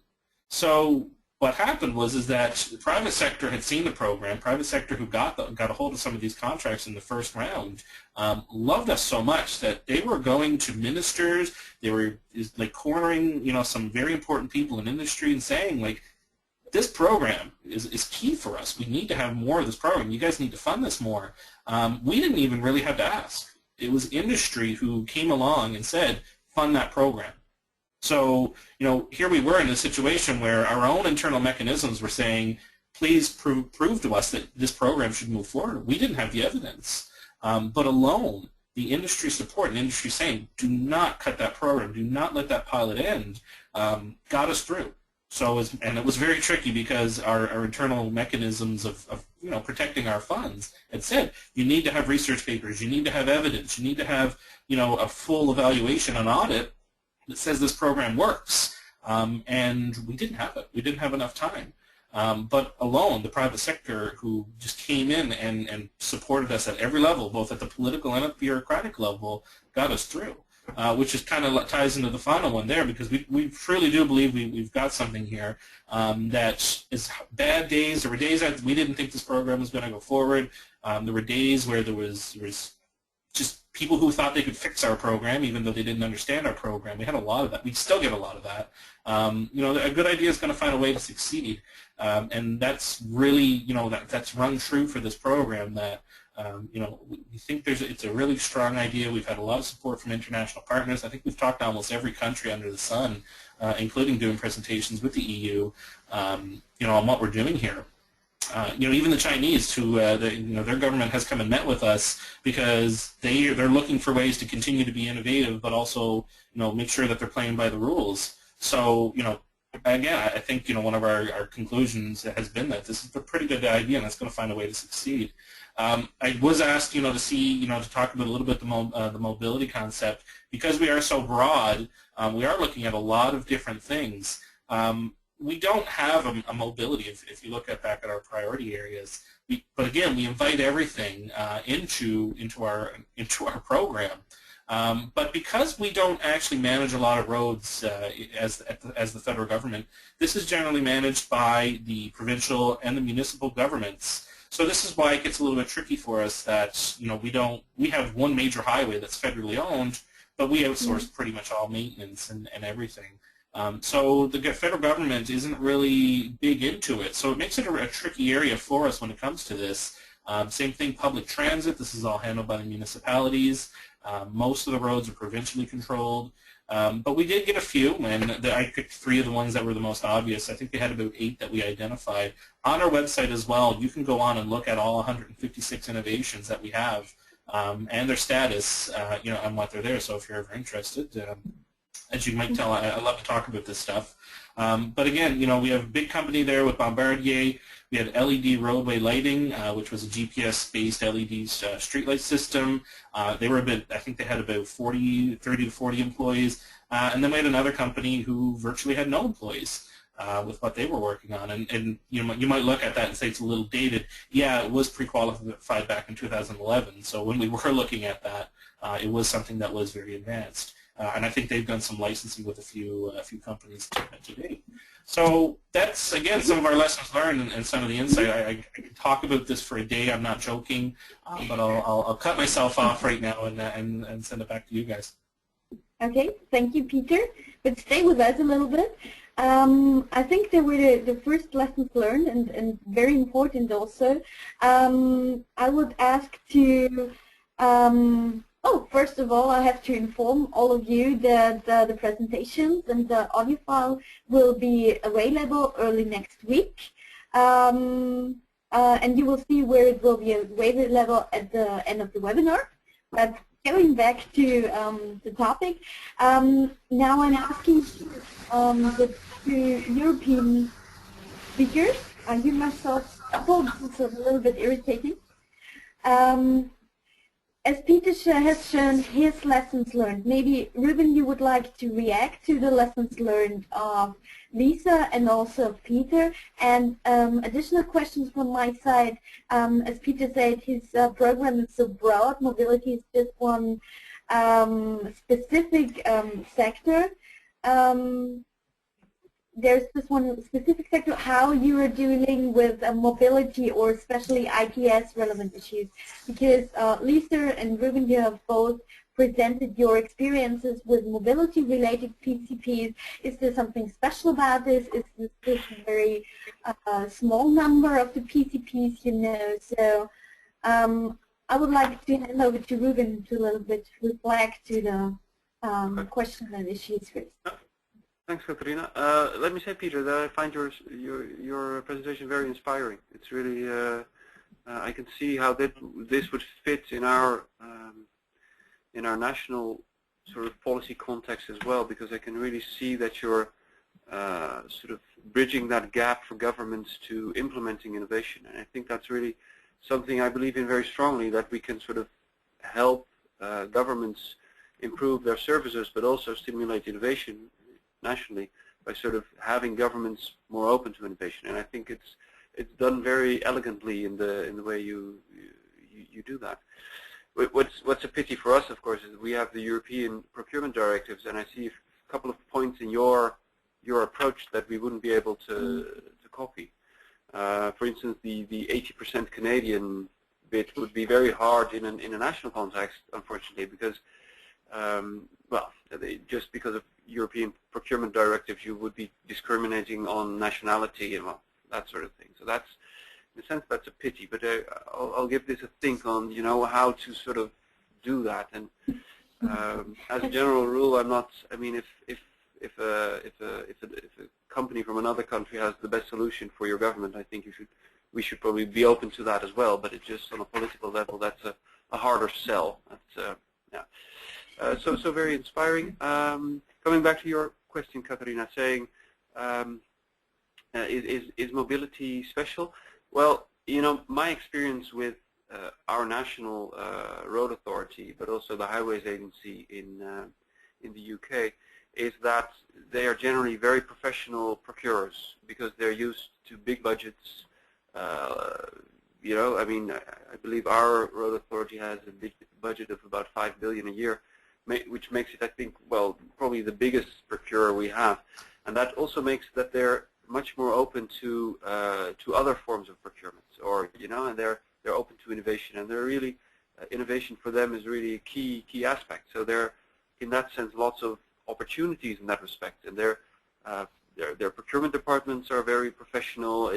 So what happened was that the private sector had seen the program. Private sector who got a hold of some of these contracts in the first round loved us so much that they were going to ministers. They were like cornering, some very important people in industry and saying, like, this program is key for us. We need to have more of this program. You guys need to fund this more. We didn't even really have to ask. It was industry who came along and said, fund that program. So, here we were in a situation where our own internal mechanisms were saying, please prove to us that this program should move forward. We didn't have the evidence. But alone, the industry support and industry saying, do not cut that program, do not let that pilot end, got us through. So, and it was very tricky because our internal mechanisms of protecting our funds had said, you need to have research papers, you need to have evidence, you need to have, a full evaluation and audit that says this program works, and we didn't have it. We didn't have enough time. But alone, the private sector who just came in and supported us at every level, both at the political and at the bureaucratic level, got us through, which is kind of ties into the final one there, because we truly do believe we've got something here that is bad days. There were days that we didn't think this program was going to go forward. There were days where there was just people who thought they could fix our program even though they didn't understand our program. We had a lot of that. We still get a lot of that. A good idea is going to find a way to succeed, and that's really, that's rung true for this program. That we think it's a really strong idea. We've had a lot of support from international partners. I think we've talked to almost every country under the sun, including doing presentations with the EU, on what we're doing here. Even the Chinese, who their government has come and met with us because they're looking for ways to continue to be innovative, but also make sure that they're playing by the rules. So again, I think one of our conclusions has been that this is a pretty good idea and it's going to find a way to succeed. I was asked to see to talk about a little bit the mobility concept, because we are so broad. We are looking at a lot of different things. We don't have a mobility if you look back at our priority areas. But again, we invite everything into our program. But because we don't actually manage a lot of roads as the federal government, this is generally managed by the provincial and the municipal governments. So this is why it gets a little bit tricky for us that we have one major highway that's federally owned, but we outsource pretty much all maintenance and everything. So the federal government isn't really big into it, so it makes it a tricky area for us when it comes to this. Same thing, public transit. This is all handled by the municipalities. Most of the roads are provincially controlled, but we did get a few, and I picked 3 of the ones that were the most obvious. I think we had about 8 that we identified. On our website as well, you can go on and look at all 156 innovations that we have and their status, and what they're there. So if you're ever interested. As you might tell, I love to talk about this stuff. But again, we have a big company there with Bombardier. We had LED roadway lighting, which was a GPS-based LED streetlight system. They were I think they had about 30 to 40 employees. And then we had another company who virtually had no employees with what they were working on. And you might look at that and say it's a little dated. Yeah, it was pre-qualified back in 2011. So when we were looking at that, it was something that was very advanced. And I think they've done some licensing with a few companies to date. So that's, again, some of our lessons learned and some of the insight. I could talk about this for a day. I'm not joking, but I'll cut myself off right now and send it back to you guys. Okay, thank you, Peter. But stay with us a little bit. I think they were the first lessons learned and very important also. I would ask to... first of all, I have to inform all of you that the presentations and the audio file will be available early next week. And you will see where it will be available at the end of the webinar. But going back to the topic, now I'm asking the 2 European speakers. I hear myself, this is a little bit irritating. as Peter has shown his lessons learned, maybe Ruben, you would like to react to the lessons learned of Lisa and also Peter, and additional questions from my side. As Peter said, his program is so broad. Mobility is just one specific sector. There's this one specific sector, how you are dealing with mobility or especially ITS relevant issues. Because Lisa and Ruben, you have both presented your experiences with mobility related PCPs. Is there something special about this? Is this very small number of the PCPs, you know? So I would like to hand over to Ruben to a little bit reflect to the questions and issues first. Thanks, Katharina. Let me say, Peter, that I find your presentation very inspiring. It's really I can see how this would fit in our national sort of policy context as well, because I can really see that you're sort of bridging that gap for governments to implementing innovation, and I think that's really something I believe in very strongly, that we can sort of help governments improve their services, but also stimulate innovation nationally by sort of having governments more open to innovation. And I think it's done very elegantly in the way you do that. What's a pity for us, of course, is we have the European procurement directives, and I see a couple of points in your approach that we wouldn't be able to copy. For instance, the 80% Canadian bit would be very hard in a national context, unfortunately, because well, just because of European procurement directives, you would be discriminating on nationality and well, that sort of thing. So that's, in a sense, that's a pity. But I'll give this a think on, you know, how to sort of do that. And as a general rule, I'm not. I mean, if a company from another country has the best solution for your government, I think we should probably be open to that as well. But it's just on a political level, that's a harder sell. That's yeah. So very inspiring. Coming back to your question, Katharina, saying is mobility special? Well, you know, my experience with our national road authority, but also the highways agency in the UK, is that they are generally very professional procurers because they're used to big budgets. You know, I mean, I believe our road authority has a big budget of about 5 billion a year, which makes it, I think, well, probably the biggest procurer we have, and that also makes that they're much more open to other forms of procurement, or you know, and they're open to innovation, and they're really innovation for them is really a key aspect. So there, in that sense, lots of opportunities in that respect, and their procurement departments are very professional.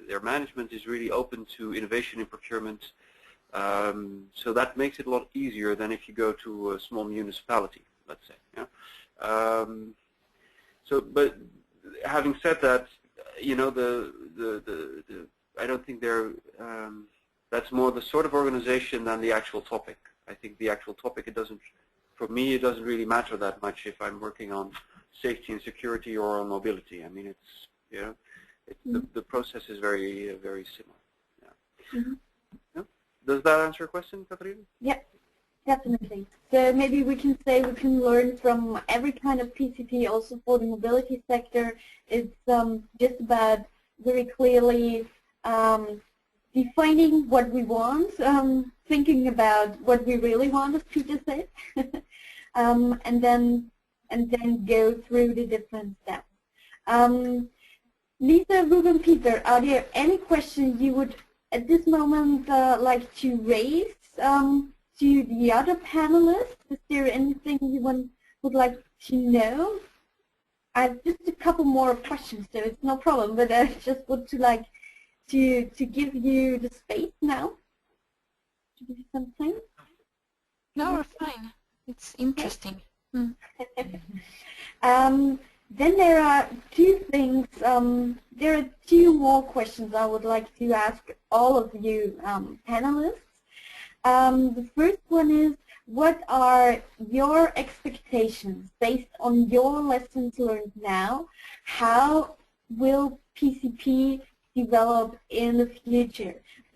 Their management is really open to innovation in procurement. So that makes it a lot easier than if you go to a small municipality, let's say. Yeah? So, but having said that, you know, I don't think that's more the sort of organization than the actual topic. I think the actual topic, for me, it doesn't really matter that much if I'm working on safety and security or on mobility. I mean, you know, the process is very, very similar. Yeah. Mm-hmm. Yeah. Does that answer your question, Katharina? Yep, definitely. So maybe we can say we can learn from every kind of PCP, also for the mobility sector. It's just about very clearly defining what we want, thinking about what we really want, as Peter said, and then go through the different steps. Lisa, Ruben, Peter, are there any questions you would at this moment like to raise to the other panelists? Is there anything you would like to know? I have just a couple more questions, so it's no problem, but I just would like to give you the space now to give you something. No, we're fine. It's interesting. Mm. Then there are two things, there are two more questions I would like to ask all of you panelists. The first one is, what are your expectations based on your lessons learned now? How will PCP develop in the future?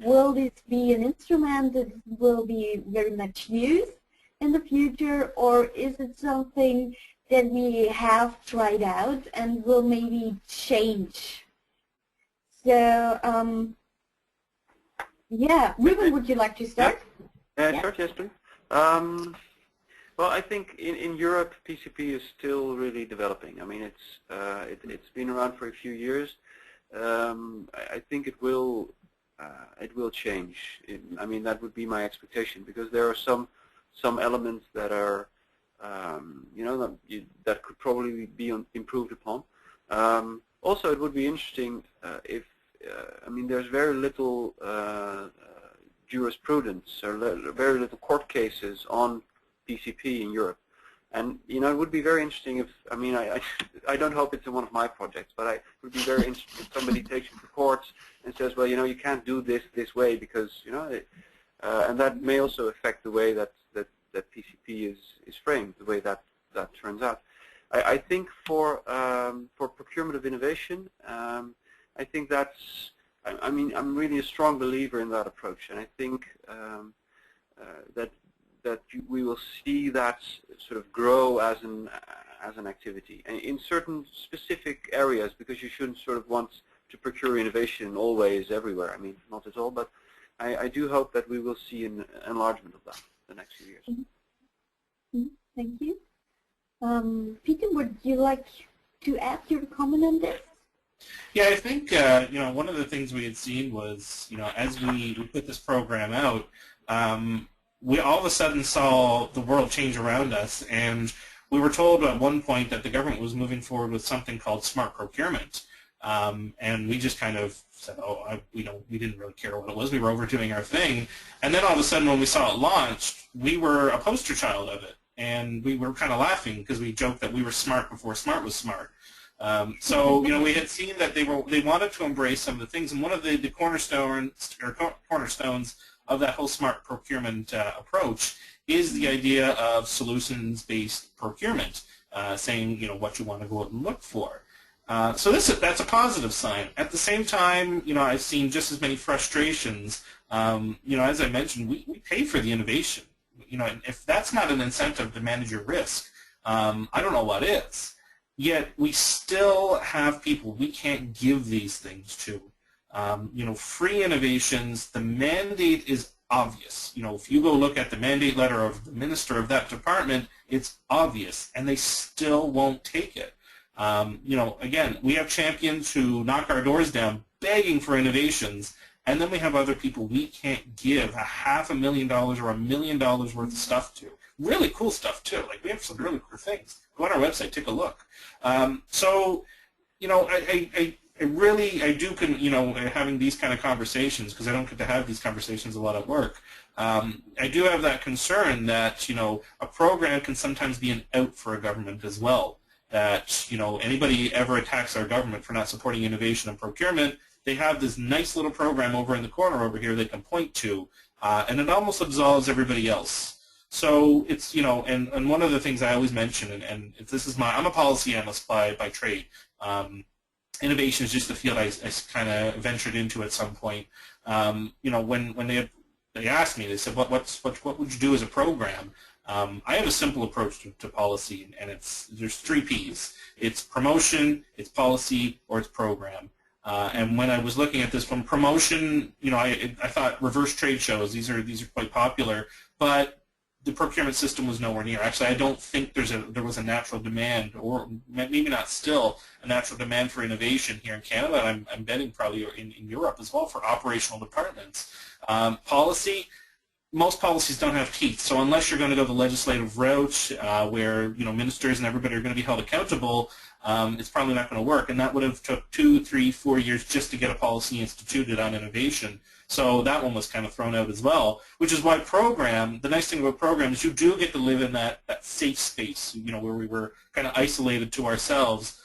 Will this be an instrument that will be very much used in the future, or is it something that we have tried out and will maybe change? So, yeah, Ruben, would you like to start? Start, yes, please. Well, I think in Europe, PCP is still really developing. I mean, it's been around for a few years. I think it will change. I mean, that would be my expectation, because there are some elements that are you know, that could probably be improved upon. Also, it would be interesting if I mean, there's very little jurisprudence or very little court cases on PCP in Europe, and you know, it would be very interesting if, I mean, I don't hope it's in one of my projects, but it would be very interesting if somebody takes you to courts and says, well, you know, you can't do this way because, you know, and that may also affect the way that PCP is framed, the way that turns out. I think for procurement of innovation, I think that's, I mean, I'm really a strong believer in that approach, and I think that we will see that sort of grow as an activity, and in certain specific areas, because you shouldn't sort of want to procure innovation always everywhere. I mean, not at all, but I do hope that we will see an enlargement of that in the next few years. Mm-hmm. Thank you. Peter, would you like to add your comment on this? Yeah, I think you know, one of the things we had seen was, you know, as we put this program out, we all of a sudden saw the world change around us, and we were told at one point that the government was moving forward with something called smart procurement, and we just kind of said, oh, we didn't really care what it was. We were overdoing our thing, and then all of a sudden when we saw it launched, we were a poster child of it, and we were kind of laughing because we joked that we were smart before smart was smart. So, you know, we had seen that they wanted to embrace some of the things, and one of the cornerstones of that whole smart procurement approach is the idea of solutions-based procurement, saying, you know, what you want to go out and look for. So that's a positive sign. At the same time, you know, I've seen just as many frustrations. You know, as I mentioned, we pay for the innovation. You know, and if that's not an incentive to manage your risk, I don't know what is. Yet we still have people we can't give these things to. You know, free innovations, the mandate is obvious. You know, if you go look at the mandate letter of the minister of that department, it's obvious, and they still won't take it. You know, again, we have champions who knock our doors down begging for innovations, and then we have other people we can't give $500,000 or $1 million worth of stuff to. Really cool stuff, too. Like, we have some really cool things. Go on our website, take a look. So, you know, I do, you know, having these kind of conversations, because I don't get to have these conversations a lot at work, I do have that concern that, you know, a program can sometimes be an out for a government as well. That, you know, anybody ever attacks our government for not supporting innovation and procurement, they have this nice little program over in the corner over here they can point to, and it almost absolves everybody else. So it's, you know, and one of the things I always mention, and if this is I'm a policy analyst by trade. Innovation is just the field I kind of ventured into at some point. You know, when they asked me, they said, what would you do as a program? I have a simple approach to policy, and there's 3 Ps. It's promotion, it's policy, or it's program. And when I was looking at this from promotion, you know, I thought reverse trade shows, these are quite popular, but the procurement system was nowhere near. Actually, I don't think there was a natural demand, or maybe not still, a natural demand for innovation here in Canada. I'm betting probably in Europe as well for operational departments. Policy, most policies don't have teeth. So unless you're going to go the legislative route, where, you know, ministers and everybody are going to be held accountable, it's probably not going to work. And that would have took 2, 3, 4 years just to get a policy instituted on innovation. So that one was kind of thrown out as well, which is why the nice thing about program is you do get to live in that safe space, you know, where we were kind of isolated to ourselves.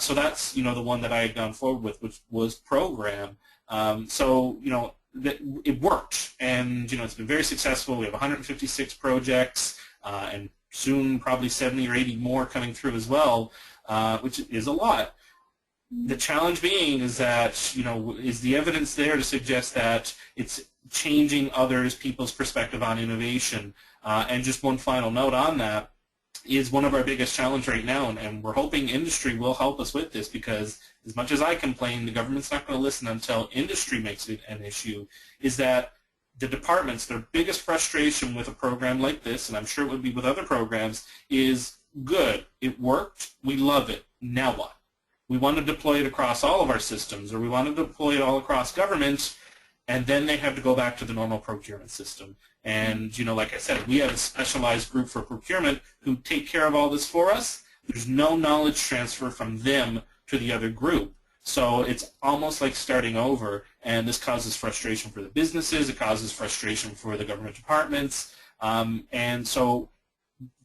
So that's, you know, the one that I had gone forward with, which was program. So, you know, it worked, and, you know, it's been very successful. We have 156 projects, and soon probably 70 or 80 more coming through as well, which is a lot. The challenge being is that, you know, is the evidence there to suggest that it's changing people's perspective on innovation? And just one final note on that is one of our biggest challenges right now, and we're hoping industry will help us with this, because as much as I complain, the government's not going to listen until industry makes it an issue, is that the departments, their biggest frustration with a program like this, and I'm sure it would be with other programs, is good, it worked, we love it, now what? We want to deploy it across all of our systems, or we want to deploy it all across government, and then they have to go back to the normal procurement system. And, you know, like I said, we have a specialized group for procurement who take care of all this for us. There's no knowledge transfer from them to the other group. So it's almost like starting over, and this causes frustration for the businesses, it causes frustration for the government departments, and so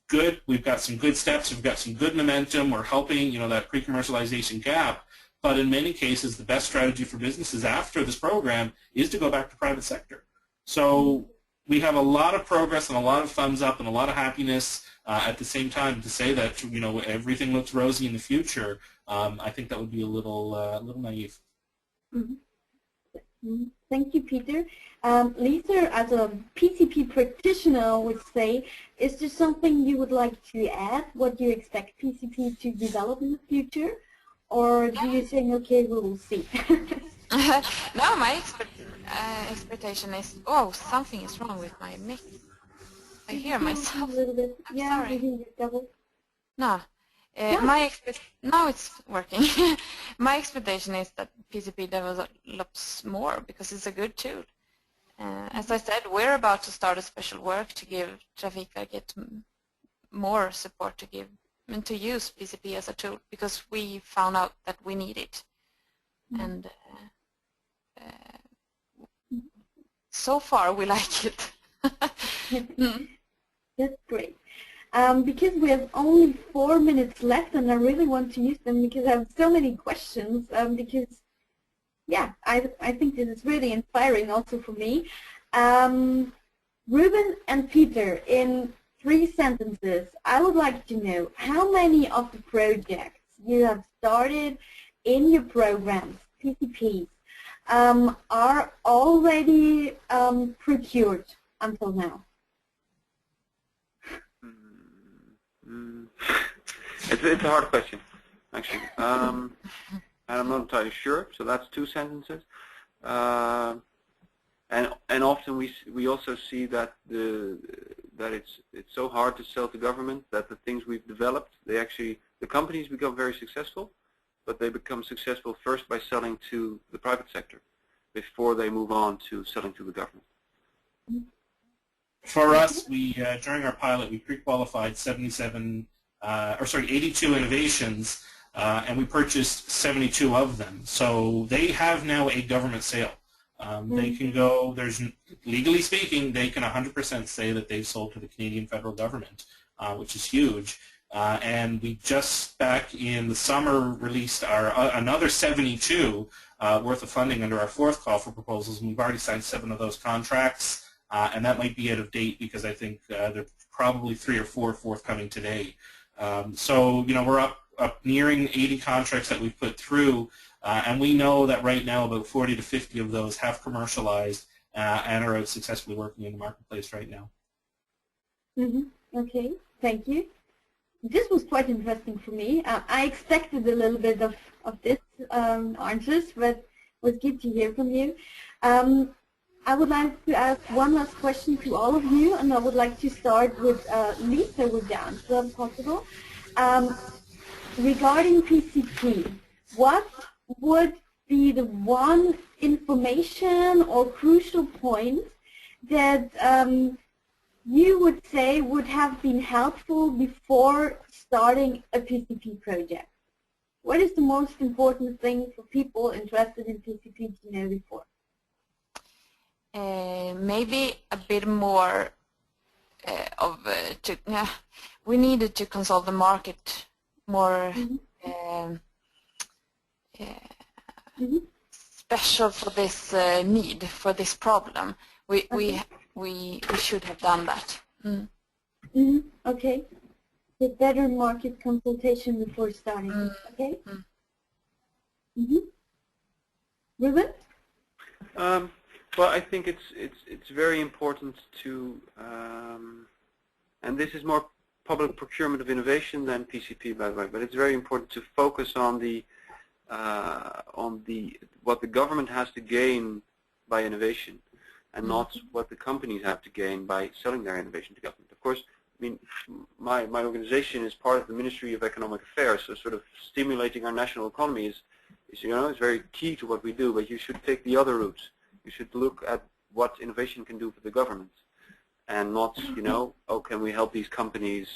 good, we've got some good steps, we've got some good momentum, we're helping, you know, that pre-commercialization gap, but in many cases the best strategy for businesses after this program is to go back to private sector. So we have a lot of progress and a lot of thumbs up and a lot of happiness at the same time to say that, you know, everything looks rosy in the future. I think that would be a little naive. Mm-hmm. Thank you, Peter. Lisa, as a PCP practitioner, would say, is there something you would like to add? What do you expect PCP to develop in the future? Or do you think, okay, we will see? No, my expectation is, oh, something is wrong with my mic. I hear myself. A little bit. I'm yeah, sorry. We hear you double. No. Now it's working. My expectation is that PCP develops more because it's a good tool. As I said, we're about to start a special work to give Trafitverket more support to give and to use PCP as a tool, because we found out that we need it. And so far we like it. That's great. Because we have only 4 minutes left, and I really want to use them because I have so many questions. Because, yeah, I think this is really inspiring also for me. Ruben and Peter, in 3 sentences, I would like to know how many of the projects you have started in your programs, PCPs, are already procured until now. It's a hard question, actually, and I'm not entirely sure. So that's 2 sentences, and often we also see that it's so hard to sell to government that the things we've developed, the companies become very successful, but they become successful first by selling to the private sector before they move on to selling to the government. For us, we during our pilot, we pre-qualified 82 innovations, and we purchased 72 of them. So they have now a government sale. They can go, legally speaking, they can 100% say that they've sold to the Canadian federal government, which is huge. And we just back in the summer released our another 72 worth of funding under our 4th call for proposals, and we've already signed 7 of those contracts. And that might be out of date because I think there are probably 3 or 4 forthcoming today. So, you know, we're up nearing 80 contracts that we've put through, and we know that right now about 40 to 50 of those have commercialized and are out successfully working in the marketplace right now. Okay, thank you. This was quite interesting for me. I expected a little bit of this answers, but it was good to hear from you. I would like to ask one last question to all of you, and I would like to start with Lisa with Bown, if that's possible. Regarding PCP, what would be the one information or crucial point that you would say would have been helpful before starting a PCP project? What is the most important thing for people interested in PCP to know before? Maybe a bit more we needed to consult the market more special for this need, for this problem. We should have done that. Okay. The better market consultation before starting. Okay. Ruben? Well, I think it's very important to, and this is more public procurement of innovation than PCP, by the way, but it's very important to focus on what the government has to gain by innovation, and not what the companies have to gain by selling their innovation to government. Of course, I mean, my organization is part of the Ministry of Economic Affairs, so sort of stimulating our national economy is very key to what we do. But you should take the other route. You should look at what innovation can do for the government, and not, oh, can we help these companies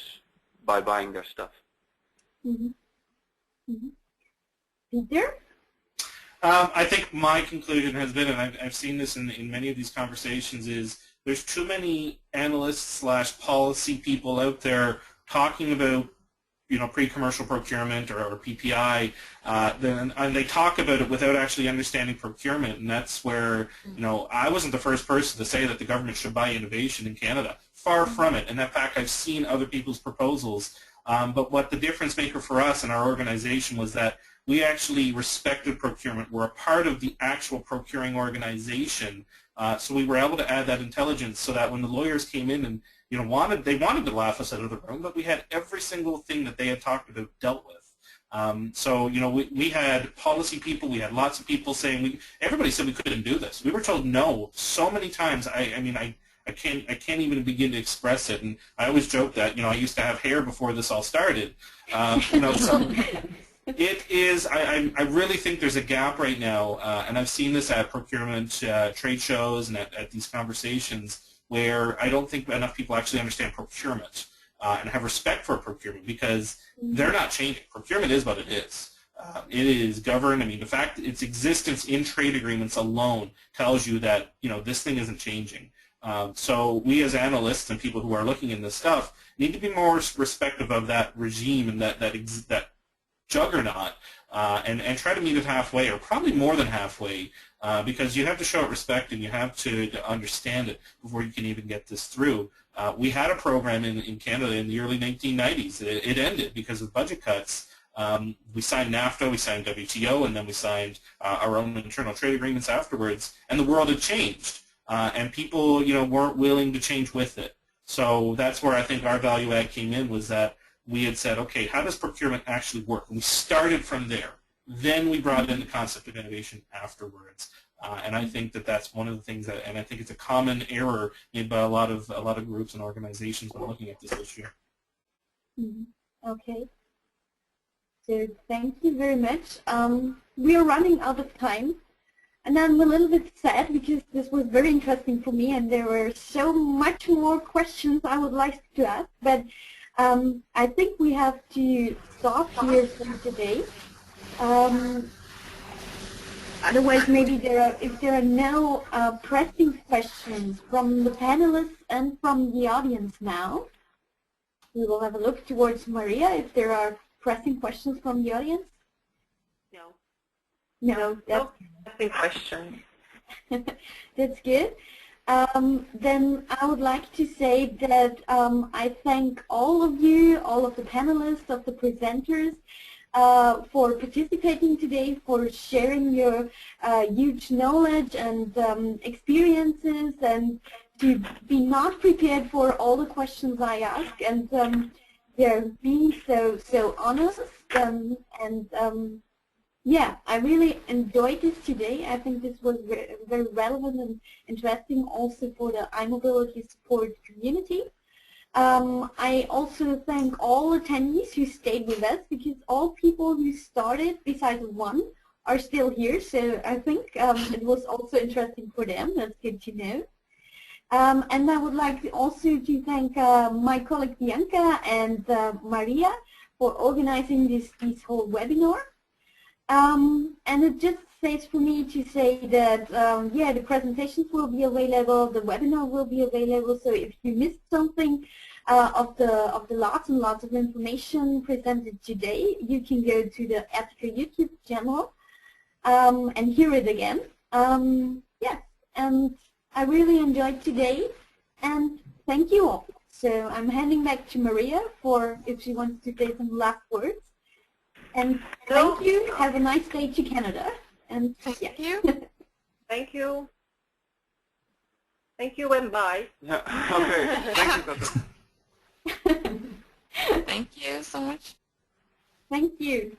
by buying their stuff? Peter? I think my conclusion has been, and I've seen this in many of these conversations, is there's too many analysts / policy people out there talking about pre-commercial procurement or PPI, and they talk about it without actually understanding procurement, and that's where I wasn't the first person to say that the government should buy innovation in Canada. Far from it, and in fact I've seen other people's proposals, but what the difference maker for us and our organization was that we actually respected procurement. We're a part of the actual procuring organization, so we were able to add that intelligence so that when the lawyers came in and they wanted to laugh us out of the room, but we had every single thing that they had talked about dealt with. So we had policy people, we had lots of people saying everybody said we couldn't do this. We were told no so many times. I can't even begin to express it. And I always joke that I used to have hair before this all started. So it is. I really think there's a gap right now, and I've seen this at procurement trade shows and at these conversations, where I don't think enough people actually understand procurement and have respect for procurement, because they're not changing. Procurement is what it is. It is governed. I mean, the fact its existence in trade agreements alone tells you that this thing isn't changing. So we as analysts and people who are looking in this stuff need to be more respectful of that regime and that juggernaut, and try to meet it halfway, or probably more than halfway, because you have to show it respect and you have to understand it before you can even get this through. We had a program in Canada in the early 1990s. It ended because of budget cuts. We signed NAFTA, we signed WTO, and then we signed our own internal trade agreements afterwards, and the world had changed, and people weren't willing to change with it. So that's where I think our value add came in, was that we had said, okay, how does procurement actually work? And we started from there. Then we brought in the concept of innovation afterwards, and I think that's one of the things that, and I think it's a common error made by a lot of groups and organizations when looking at this issue. Okay. So thank you very much. We are running out of time, and I'm a little bit sad because this was very interesting for me, and there were so much more questions I would like to ask, but I think we have to stop here for today. Otherwise, maybe if there are no pressing questions from the panelists and from the audience now, we will have a look towards Maria if there are pressing questions from the audience. No, that's pressing questions. That's good. Then I would like to say that I thank all of you, all of the panelists, of the presenters, for participating today, for sharing your huge knowledge and experiences, and to be not prepared for all the questions I ask, and being so honest, yeah, I really enjoyed this today. I think this was very relevant and interesting also for the iMobility support community. I also thank all attendees who stayed with us, because all people who started, besides one, are still here. So I think it was also interesting for them. That's good to know. And I would like also to thank my colleague Bianca and Maria for organizing this whole webinar. And it just says for me to say that, yeah, the presentations will be available, the webinar will be available, so if you missed something of the lots and lots of information presented today, you can go to the Ethica YouTube channel and hear it again. Yes, and I really enjoyed today, and thank you all. So I'm handing back to Maria for if she wants to say some last words. And thank you. Have a nice day to Canada. And Thank you. Thank you. Thank you and bye. Yeah. Okay. Thank you, Katharina. Thank you so much. Thank you.